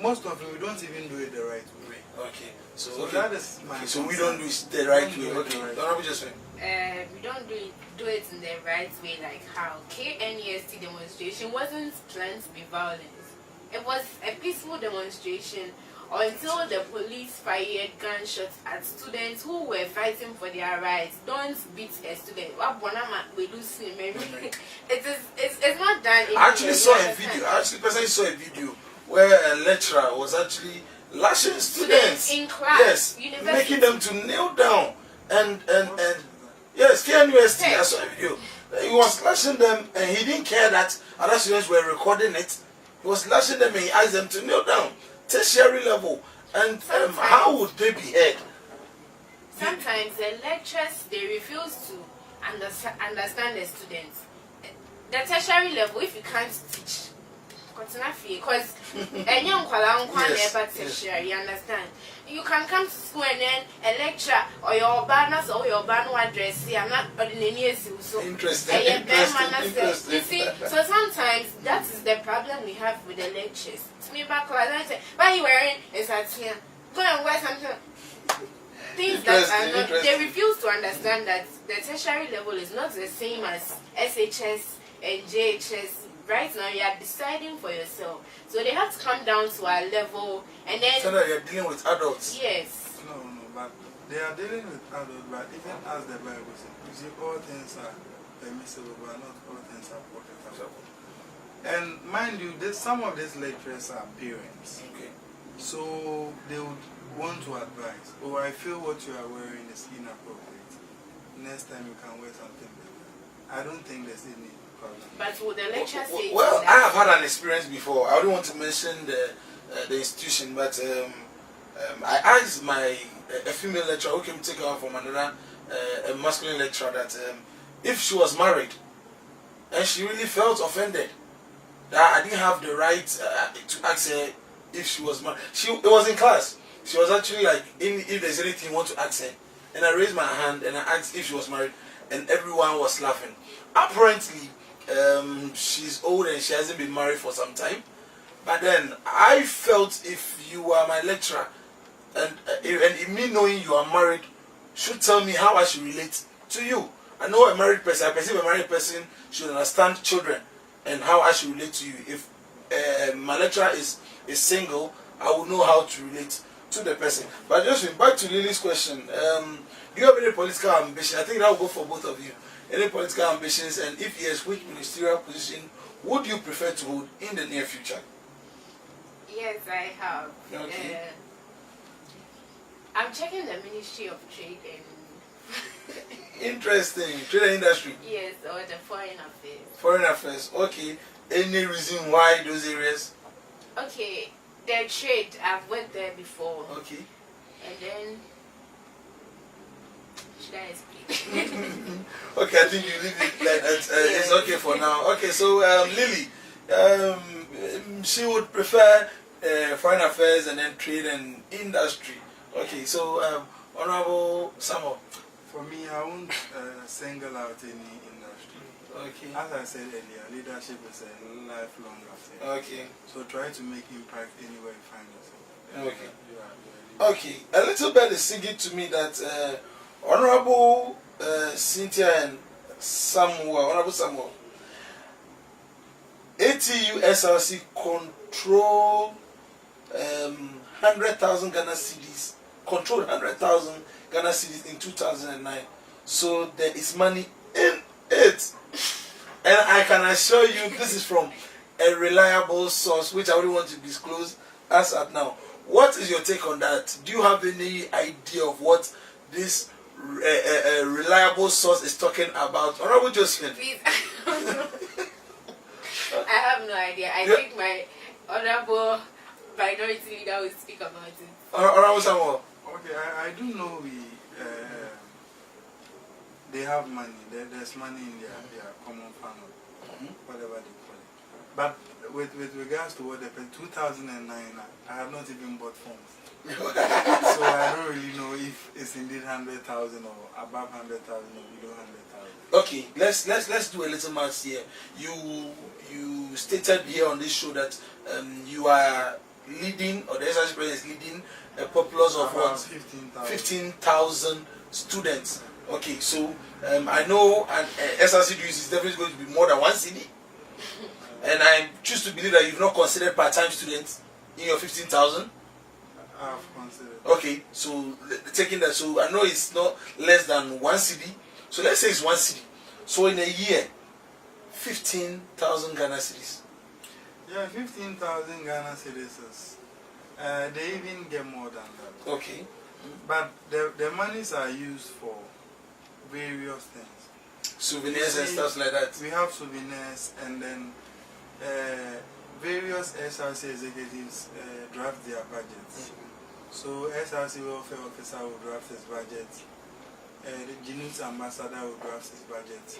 most of it we don't even do it the right way. Okay. So, So that is my so we don't do it the right way. Okay. Don't just we don't do it in the right way, like how KNEST demonstration wasn't planned to be violent. It was a peaceful demonstration until the police fired gunshots at students who were fighting for their rights. Don't beat a student. It's not done. I actually saw a video. I actually personally saw a video where a lecturer was actually lashing students in class. Yes, making them to kneel down and yes, KNUST. I saw a video. He was lashing them and he didn't care that other students were recording it. He was lashing them and he asked them to kneel down. Tertiary level. And how would they be heard? Sometimes the lecturers, they refuse to understand the students. The tertiary level, if you can't teach, because any young tertiary, you understand? You can come to school and then a lecture or your banners or your banner address. I'm not ordinary, so interesting. You see, so sometimes that is the problem we have with the lectures. To me, back I say, why are you wearing a satin? Go and wear something. Things that are not, they refuse to understand that the tertiary level is not the same as SHS and JHS. Right now, you are deciding for yourself. So they have to come down to our level and then... So that you're dealing with adults? Yes. No, but they are dealing with adults, but even as the Bible says, you see, all things are permissible, but not all things are profitable. And mind you, some of these lecturers are parents. Okay. So they would want to advise, oh, I feel what you are wearing is inappropriate. Next time you can wear something better. I don't think there's any problem. But would the lecturer say... Well, I have had an experience before. I don't want to mention the institution, but I asked a female lecturer who came to take her from another a masculine lecturer that if she was married and she really felt offended that I didn't have the right to ask her if she was married. It was in class. She was actually like, if there's anything you want to ask her. And I raised my hand and I asked if she was married, and everyone was laughing. Apparently, she's old and she hasn't been married for some time. But then I felt if you are my lecturer and me knowing you are married should tell me how I should relate to you. I know a married person, I perceive a married person should understand children and how I should relate to you. If my lecturer is single, I will know how to relate to the person. But just back to Lily's question, do you have any political ambition? I think that will go for both of you. Any political ambitions, and if yes, which ministerial position would you prefer to hold in the near future? Yes, I have. Okay. I'm checking the Ministry of Trade and... Interesting. Trade and industry? Yes, or the Foreign Affairs. Foreign Affairs, okay. Any reason why those areas? Okay, the trade, I've went there before. Okay. And then... Should I explain? Okay, I think you leave it like that. It's okay for now. Okay, so Lily, she would prefer foreign affairs and then trade and industry. Okay, so Honorable Samuel. For me, I won't single out any industry. Okay. As I said earlier, leadership is a lifelong affair. Okay. So try to make impact anywhere you find yourself. Okay. Okay. A little bit is singing to me that Honorable Cynthia and Honorable Samuel, ATU SRC control 100,000 Ghana cedis, controlled 100,000 Ghana cedis in 2009. So there is money in it. And I can assure you this is from a reliable source, which I wouldn't want to disclose as at now. What is your take on that? Do you have any idea of what this reliable source is talking about? Honorable Josephine. Please. I have no idea. I think my honorable minority leader will speak about it. Honorable Samuel. Okay, I do know they have money. There's money in their common fund, whatever they call it. But with regards to what happened, 2009, I have not even bought phones. So I don't really know if it's indeed 100,000 or above 100,000 or below 100,000. Okay, let's do a little math here. You stated here on this show that you are leading, or the SRC president is leading a populace of what? 15,000 students. Okay, so I know an SRC dues is definitely going to be more than 1 cedi. And I choose to believe that you've not considered part-time students in your 15,000. I've considered. Okay, so taking that, so I know it's not less than 1 cedi. So let's say it's 1 cedi. So in a year, 15,000 Ghana cedis. Yeah, 15,000 Ghana cedis. They even get more than that. Okay. But the monies are used for various things. Souvenirs and stuff like that. We have souvenirs, and then various SRC executives draft their budgets. So SRC welfare officer will draft his budget. The Genus ambassador will draft his budget.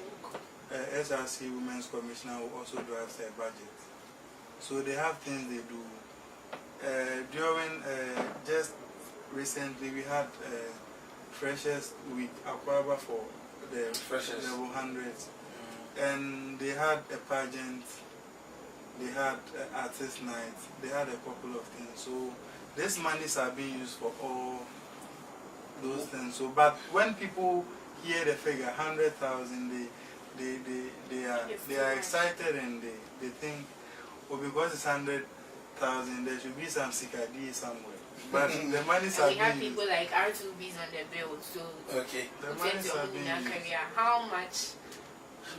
SRC women's commissioner will also draft their budget. So they have things they do. During just recently we had Freshers Week Aquaba for the Freshers level 100s, and they had a pageant, they had artist night, they had a couple of things. So these monies are being used for all those things. So, but when people hear the figure 100,000, they are excited, and they think, oh, because it's 100,000, there should be some sikadi somewhere. But the monies are we have people like R2Bs on the bill, so okay. The monies are being used. How much?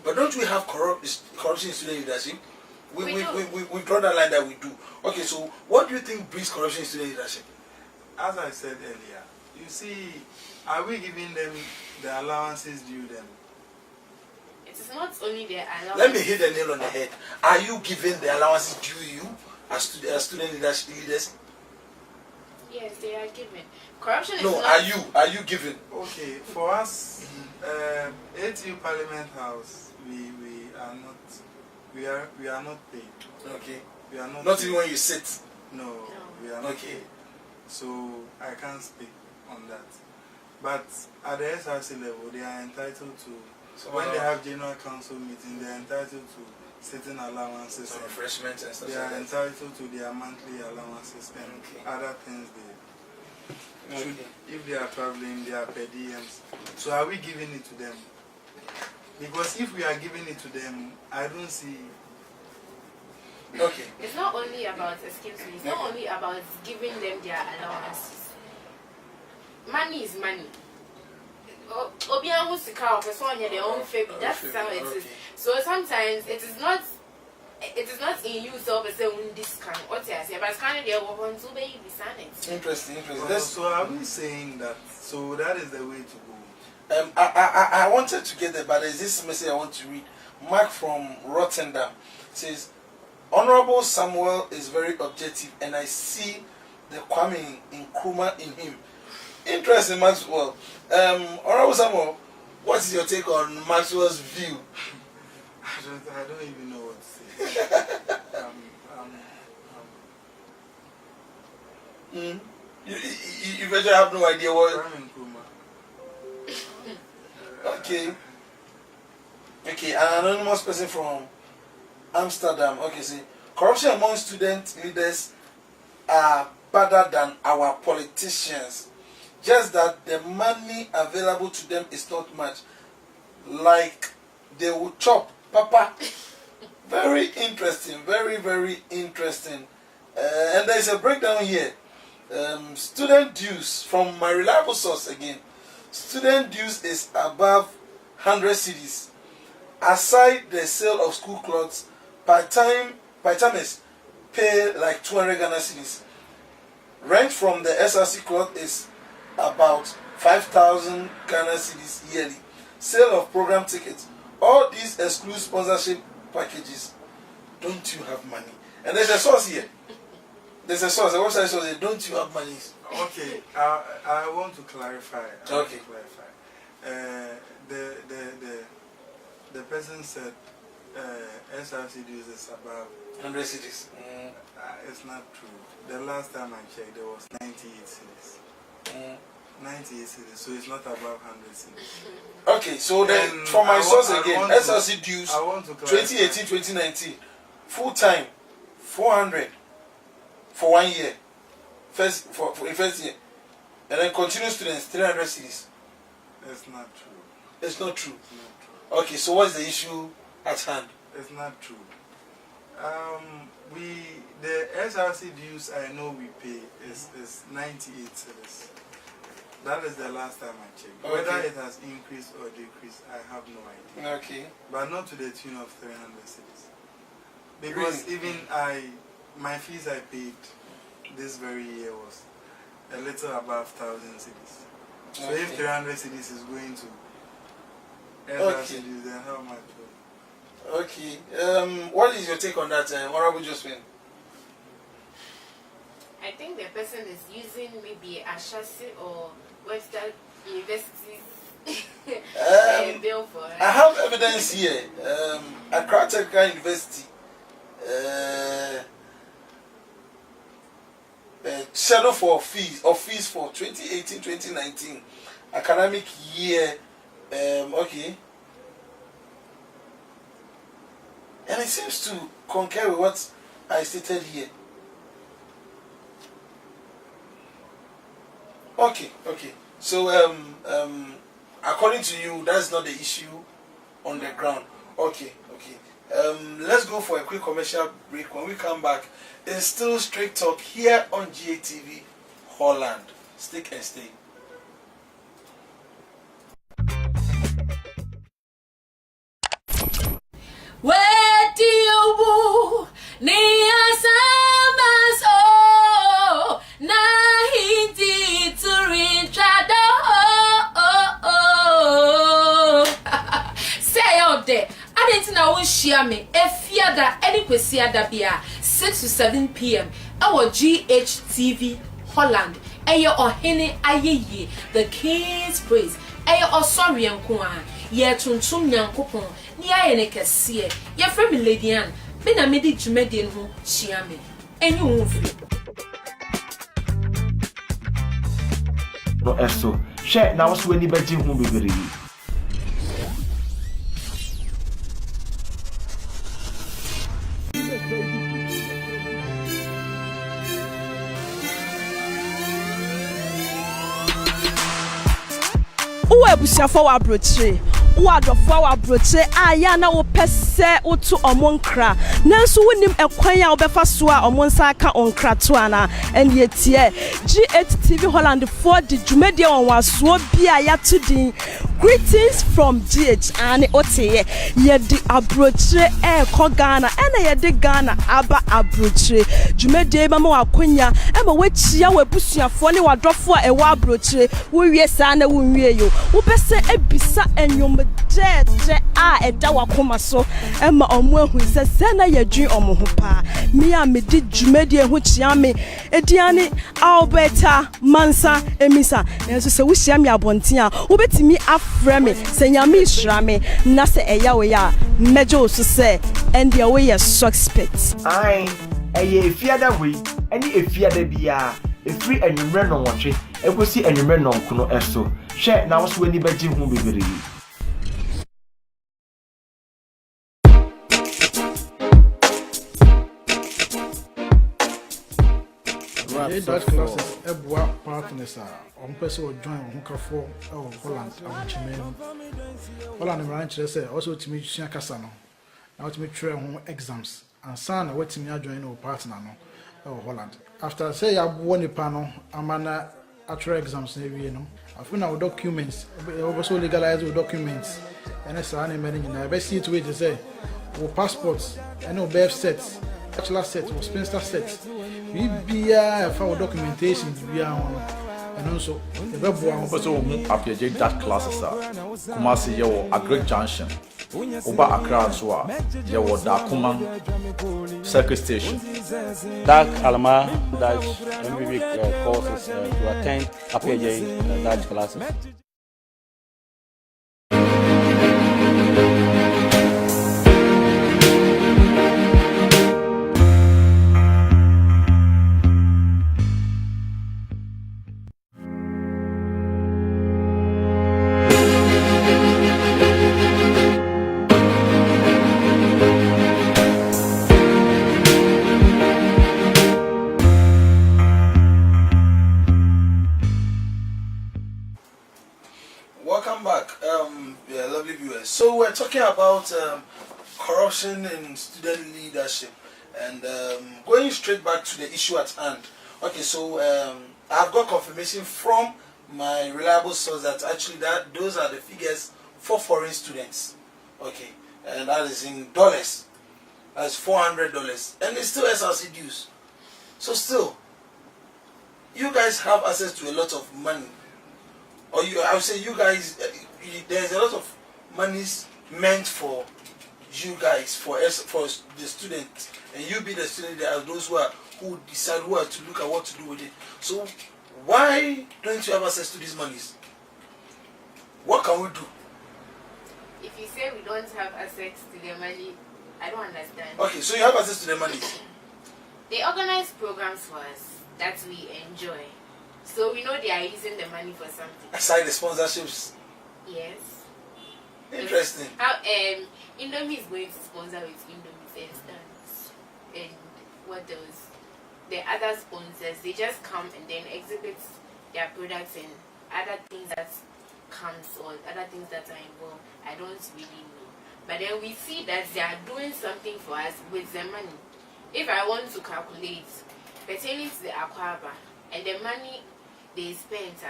But don't we have corruption in student leadership? We draw that line that we do. Okay, so what do you think brings corruption in student leadership? As I said earlier, you see, are we giving them the allowances due them? It is not only the allowance. Let me hit the nail on the head. Are you giving the allowances due you as student leaders? Yes, they are given. Corruption is no, not... are you giving? Okay, for us, ATU Parliament House, we are not paid. Okay. We are not. Not paid. even when you sit. No, we are not okay. paid. So I can't speak on that. But at the SRC level, they are entitled to. So when they have general council meeting, they are entitled to certain allowances, some refreshments and stuff. They are entitled to their monthly allowances and other things they should, if they are traveling, they are per diems. So are we giving it to them? Because if we are giving it to them, I don't see. Okay. It's not only about, excuse me, it's not only about giving them their allowances. Money is money. Obian wants to count for someone their own favor. That's how it is. So sometimes it is not in you so but say this can what I say, but it's kind of their one to be silent. Interesting. So are we saying that? So that is the way to go. I wanted to get there, but there's this message I want to read. Mark from Rotterdam says, Honorable Samuel is very objective, and I see the Kwame Nkrumah in him. Interesting, Maxwell. Honorable Samuel, what is your take on Maxwell's view? I don't even know what to say. You better have no idea what. Kwame Nkrumah. Okay, an anonymous person from Amsterdam. Okay, see, corruption among student leaders are better than our politicians. Just that the money available to them is not much. Like they will chop, Papa. Very interesting, very interesting. And there is a breakdown here. Student dues from my reliable source again. Student dues is above 100 cedis. Aside the sale of school clothes, part-timers pay like 200 Ghana cedis. Rent from the SRC cloth is about 5,000 Ghana cedis yearly. Sale of program tickets. All these exclude sponsorship packages. Don't you have money? And there's a source here. There's a source. The website says, don't you have money? Okay, I want to clarify. The person said SRC dues is about 100 cities. It's not true. The last time I checked, there was 98 cities. 98 cities, so it's not about 100 cities. Okay, so then from my source again, SRC dues 2018-2019, full time 400, for 1 year. First year. And then continuous students 300 cedis. It's not true. It's not true. Okay, so what's the issue at hand? It's not true. The SRC dues I know we pay is 98 cedis. That is the last time I checked. Okay. Whether it has increased or decreased, I have no idea. Okay. But not to the tune of 300 cedis. Because really? Even my fees I paid this very year was a little above 1,000 cedis. So okay. if 300 cedis is going to SRC dues, then how much? Okay. What is your take on that, Honorable Josephine? I think the person is using maybe Ashasi or Western University's bill for it. I have evidence here. Accra Technical University schedule for fees for 2018-2019 academic year. Okay. And it seems to concur with what I stated here. Okay. So, according to you, that's not the issue on the ground. Okay. Let's go for a quick commercial break. When we come back, it's still Straight Talk here on Ghtv Holland. Stick and stay. Where do you say out there, I didn't know share me if you that any question that be 6 to 7 p.m. Our Ghtv Holland. Ayo ohene aye the King's Praise. Ayo osori enko a ye tuntum nyankopon ni aye ne kese ye frɛ me Lady Ann me na me di dwumade ho hia me enyu wo firi no eso hwɛ na wo so wani bagye ho bebere Ebusiafo wa broche wa adofo wa broche aya na wo pese woto omonkra nanso wonim ekwan a obefa so a omonsa aka onkra to ana ene tie Ghtv Holland for the dwumadie won waso bia ya to din greetings from GH and oteye ye di abroche ko Ghana ene ye di Ghana aba abroche dwumadie ba ma wakonya e ma wachia wa ebusiafo ne wadofo a ewa abroche wo wie sa na wo wie yo wo bese ebisa enyom je a eda wakoma so e ma omo ahu se na ye dwen omo ho pa me a me di dwumadie ho chia me ediane Alberta Mansa Emisa enso se wo hia me abonten a wo betimi afrɛ me se nyame hira me na se eya we ya mejo so se ende we ye suspect ai eye efiada we eni efiada bia efiri enwumre no nwotwe ekosi enwumre no nkono eso hwɛ na wo so wani bagye ho bebere Dutch classes ebwa partners on person will join on Hukafo or Holland and Chimeno. Holland ranch also to meet Casano. Now to meet train exams and son waiting me join our partner no Holland. After say I won the panel, I'm an actual exams you know. I found our documents, also legalize our documents, and it's an amendment. I best see to it to say our passports and our birth sets. Bachelor set or Spencer set. We be for documentation we are on and also the web one also appear that classes Kumasi yewo Agric Junction Oba Accra so yewo Dakuman Circle Station Dark Alma Dutch MBB courses to attend appear Dutch classes. about corruption in student leadership, and going straight back to the issue at hand. Okay, so I've got confirmation from my reliable source that actually those are the figures for foreign students. Okay, and that is in dollars. That's $400, and it's still SRC dues. So still, you guys have access to a lot of money, or I would say you guys, there's a lot of monies meant for you guys, for the students, and you be the student. There are those who decide who are to look at what to do with it. So why don't you have access to these monies? What can we do? If you say we don't have access to the money, I don't understand. Okay, so you have access to the money. They organize programs for us that we enjoy. So we know they are using the money for something. Aside the sponsorships. Yes. Interesting. How Indomie is going to sponsor with Indomie and what else? The other sponsors, they just come and then exhibit their products and other things that comes or other things that are involved. I don't really know. But then we see that they are doing something for us with the money. If I want to calculate pertaining to the Aquaba and the money they spent,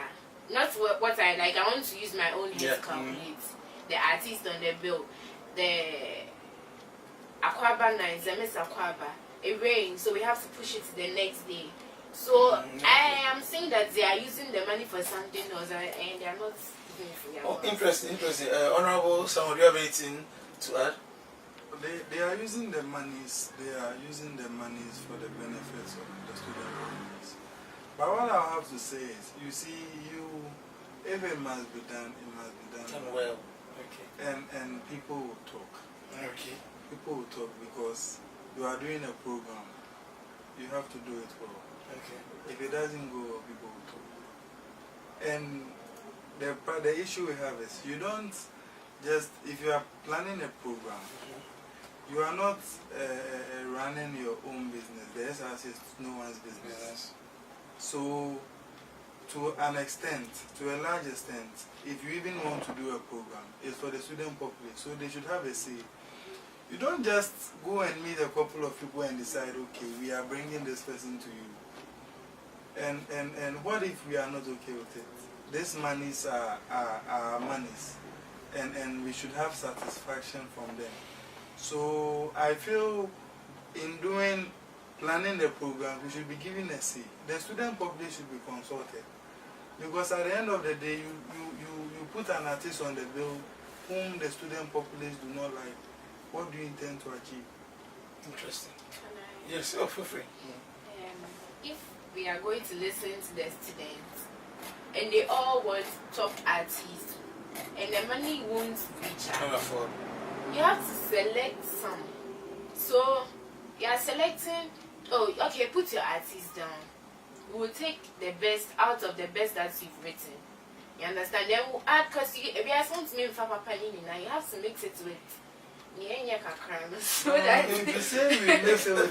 not what I like, I want to use my own head to calculate. The artist on the bill, the Aquaba nights, the Miss Aquaba, it rains, so we have to push it to the next day. So I am saying that they are using the money for something else and they are not doing it for their own. Interesting. Honorable, someone, do you have anything to add? They are using the monies. They are using the monies for the benefits of the student governments. But what I have to say is, you see, if it must be done, it must be done well. Okay. And people will talk. Okay. People will talk because you are doing a program. You have to do it well. Okay. If it doesn't go, people will talk. And the issue we have is, you don't just, if you are planning a program, you are not running your own business. The SRC is no one's business. Yes. So, to an extent, to a large extent, if you even want to do a program, it's for the student population, so they should have a say. You don't just go and meet a couple of people and decide, okay, we are bringing this person to you. And what if we are not okay with it? These monies are monies, and we should have satisfaction from them. So I feel in planning the program, we should be given a say. The student population should be consulted. Because at the end of the day, you put an artist on the bill whom the student population do not like. What do you intend to achieve? Interesting. Yes, feel free. If we are going to listen to the students and they all want top artists and the money won't reach out, you have to select some. So you are selecting, okay, put your artist down. We will take the best out of the best that you've written. You understand? Then we'll add, because if you are something to me, you have to mix it with so that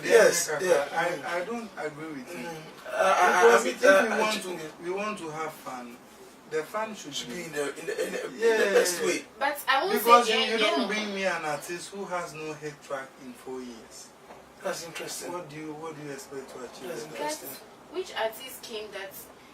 yes, I don't agree with you. Because if we want to have fun, the fun should be in the best way. But I won't because say you don't bring me an artist who has no hit track in 4 years. That's interesting. What do you expect to achieve? That's interesting. Which artist came that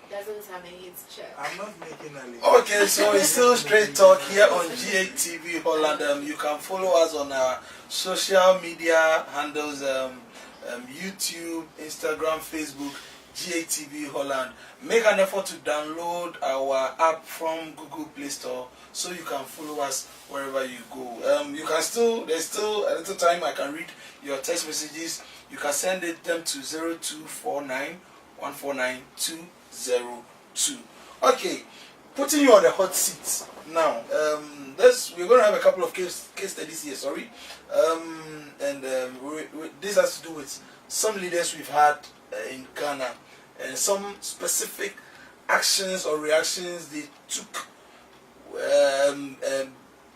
doesn't have a hit track? I'm not making a list. Okay, so it's still straight talk here on Ghtv Holland. You can follow us on our social media handles, YouTube, Instagram, Facebook, Ghtv Holland. Make an effort to download our app from Google Play Store so you can follow us wherever you go. You can there's still a little time I can read your text messages. You can send them to 0249 149 202. Okay, putting you on the hot seat now. We're going to have a couple of case studies here. Sorry, this has to do with some leaders we've had in Ghana and some specific actions or reactions they took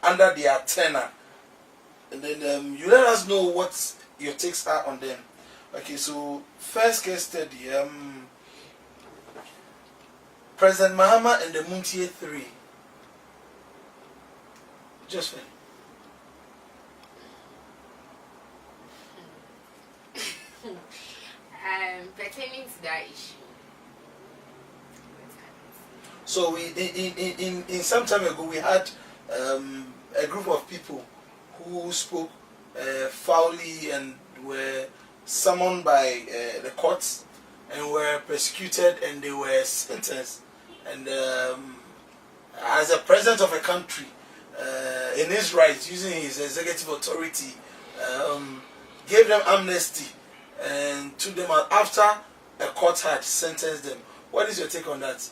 under their tenure. And then you let us know what your takes are on them. Okay, so first case study. President Mahama and the Muntie 3. Josephine. that issue. So we in some time ago we had a group of people who spoke foully and were summoned by the courts and were persecuted and they were sentenced. And as a president of a country, in his rights, using his executive authority, gave them amnesty and took them out after a court had sentenced them. What is your take on that?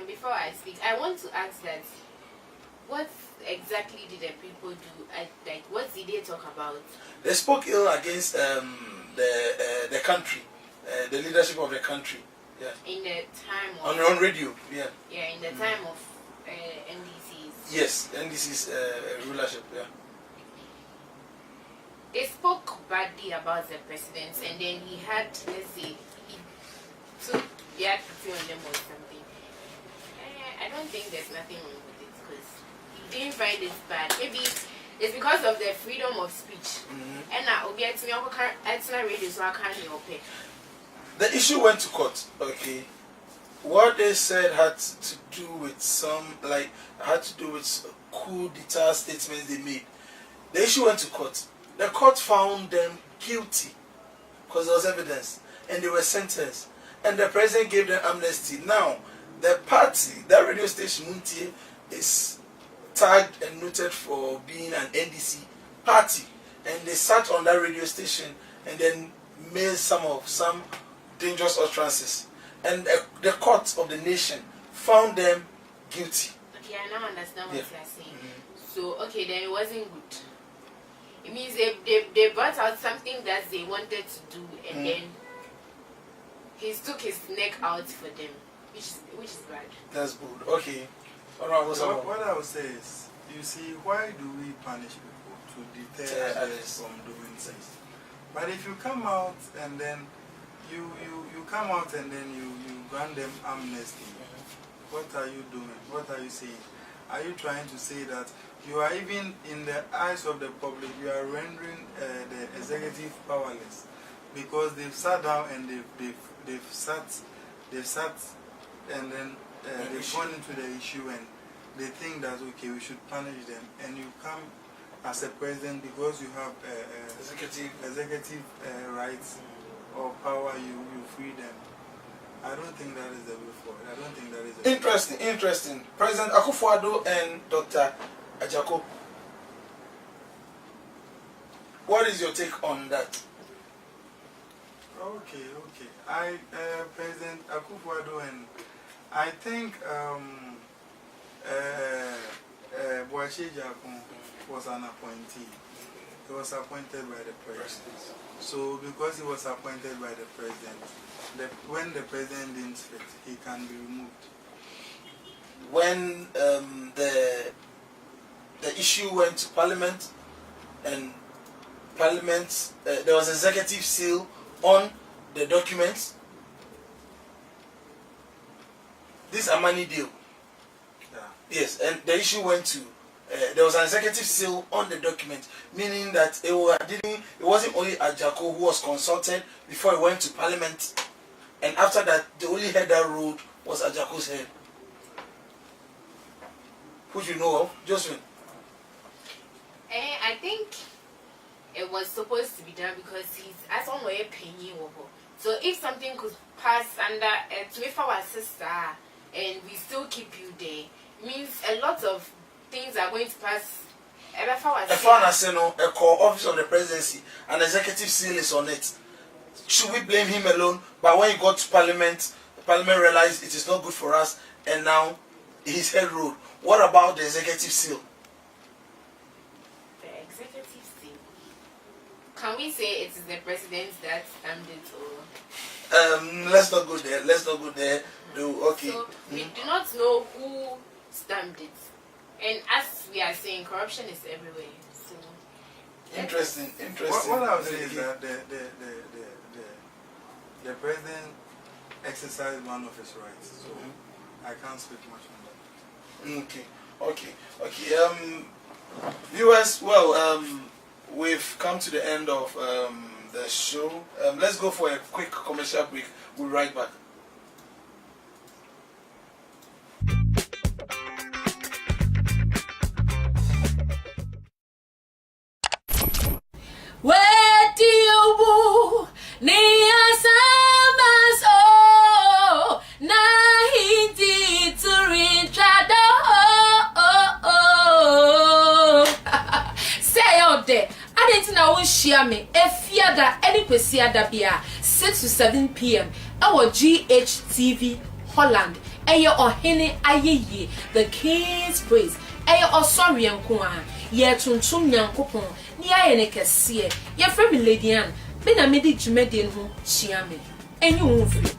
Before I speak, I want to ask that what exactly did the people do? Like, what did they talk about? They spoke ill against the country, the leadership of the country. Yeah. In the time of on radio. Yeah. Yeah, in the time of NDC's. Yes, NDC's rulership. Yeah. They spoke badly about the president, and then he had, let's say, he had pity on them or something. I don't think there's nothing wrong with it because he didn't find it bad. Maybe it's because of the freedom of speech. And now, radio, so I can't help it. The issue went to court. Okay, what they said had to do with coup d'etat statements they made. The issue went to court. The court found them guilty because there was evidence, and they were sentenced. And the president gave them amnesty. Now, the party, that radio station, Muntie, is tagged and noted for being an NDC party, and they sat on that radio station and then made some dangerous utterances, and the court of the nation found them guilty. Okay, I now understand what you are saying. So, okay, then it wasn't good. It means they brought out something that they wanted to do, and then he took his neck out for them, which is bad. That's good. Okay. All right, what I would say is, you see, why do we punish people? To deter others from doing things. But if you come out and then you come out and then you grant them amnesty, what are you doing? What are you saying? Are you trying to say that you are, even in the eyes of the public, you are rendering the executive powerless because they've sat down and they've sat and then they've gone into the issue and they think that okay, we should punish them, and you come as a president because you have executive rights or power, you free them. I don't think that is the way forward. I don't think that is the way. Interesting. President Akufo-Addo and Dr. Ajako, what is your take on that? Okay. President Akufo-Addo, and I think Boache Jakun was an appointee. He was appointed by the president. So because he was appointed by the president, when the president didn't fit, he can be removed. When the issue went to Parliament, and Parliament, there was executive seal on the documents. This Amani deal. Yeah. Yes, and the issue went to there was an executive seal on the document, meaning that it wasn't only Ajako who was consulted before he went to Parliament, and after that the only head that ruled was Ajako's head. Who you know of, Josephine? I think it was supposed to be done because he's as on way paying over. So if something could pass under to if our sister and we still keep you there, it means a lot of things are going to pass. A core office of the presidency, an executive seal is on it. Should we blame him alone? But when he got to Parliament, the Parliament realized it is not good for us, and now his head ruled. What about the executive seal? The executive seal. Can we say it is the president that stamped it, or? Let's not go there. Let's not go there. Okay. So we do not know who stamped it, and as we are saying, corruption is everywhere. So interesting. What I would say is that the president exercised one of his rights, so I can't speak much on that. Okay. Viewers, well, we've come to the end of the show. Let's go for a quick commercial break. We'll be right back. Where do you woo? Say out there. I didn't know share me. If you that any kwesiada bia 6 to 7 p.m. Our Ghtv Holland. Eyo ohene ayeye the King's Praise. Eyo osori enkoa. Ye tuntum nyankopon. Ni aye ne kese. Ye frɛ me Lady Ann. Be na me di dwumedie ho chia me. Enyi wo mfiri.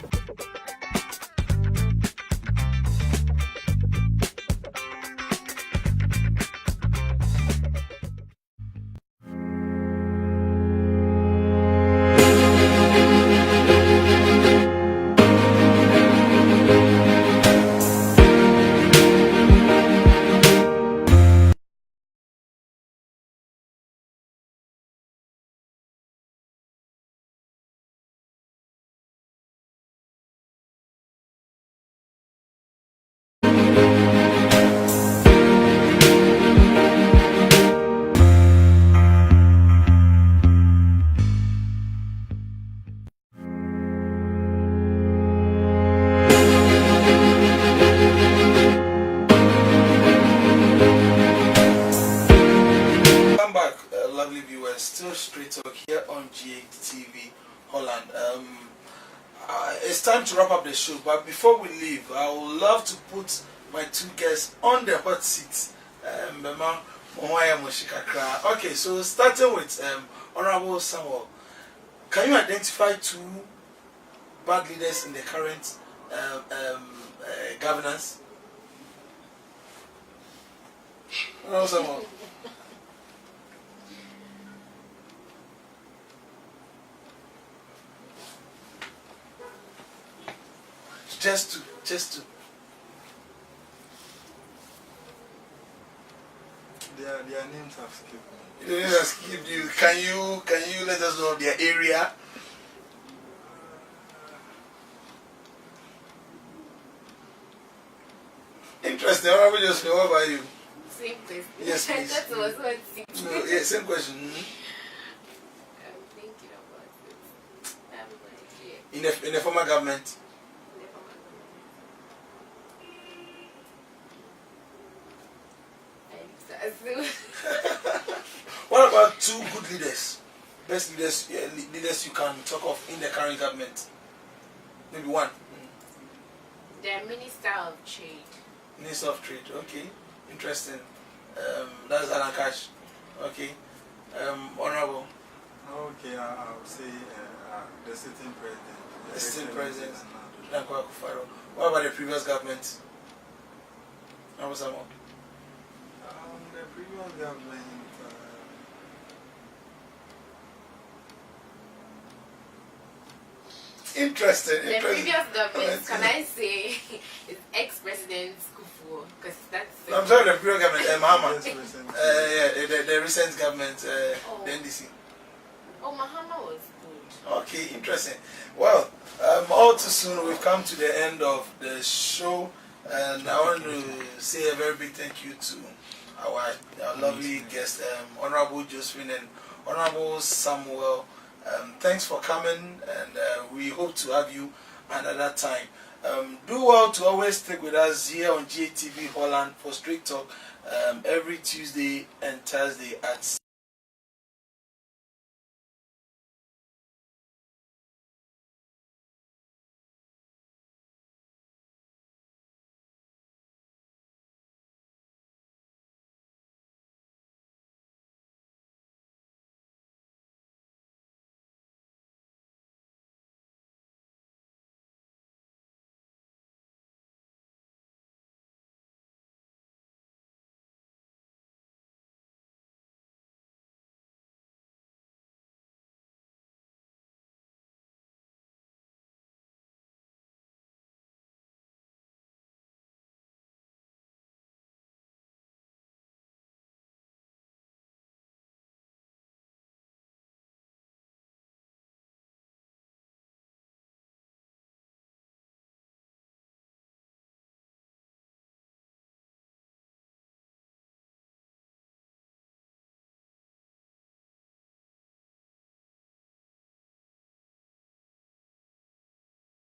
Still straight talk here on Ghtv Holland. It's time to wrap up the show, but before we leave, I would love to put my two guests on the hot seat. Okay, so starting with Honorable Samuel, can you identify two bad leaders in the current governance? Honorable Samuel. Just to. Their names have skipped. Their names have skipped you. Can you let us know their area? Interesting. What about you? Same question. Yes, please. That was what. No, yeah, same question. I'm thinking about it. In the former government. What about two good leaders? Best leaders, leaders you can talk of in the current government? Maybe one. The Minister of Trade. Minister of Trade, okay. Interesting. That's Alan Cash. Okay. Honorable. Okay, I would say the sitting president. The sitting president. What about the previous government? Honorable Samuel. The previous government. Interesting. The previous government, can I say, is ex-president Kufuor? Because that's. I'm sorry, the previous government, Mahama. The recent government, the NDC. Oh, Mahama was good. Okay, interesting. Well, all too soon we've come to the end of the show, and I want to say a very big thank you to our lovely guest, Honorable Josephine and Honorable Samuel. Thanks for coming, and we hope to have you another time. Do well to always stick with us here on Ghtv Holland for Straight Talk every Tuesday and Thursday at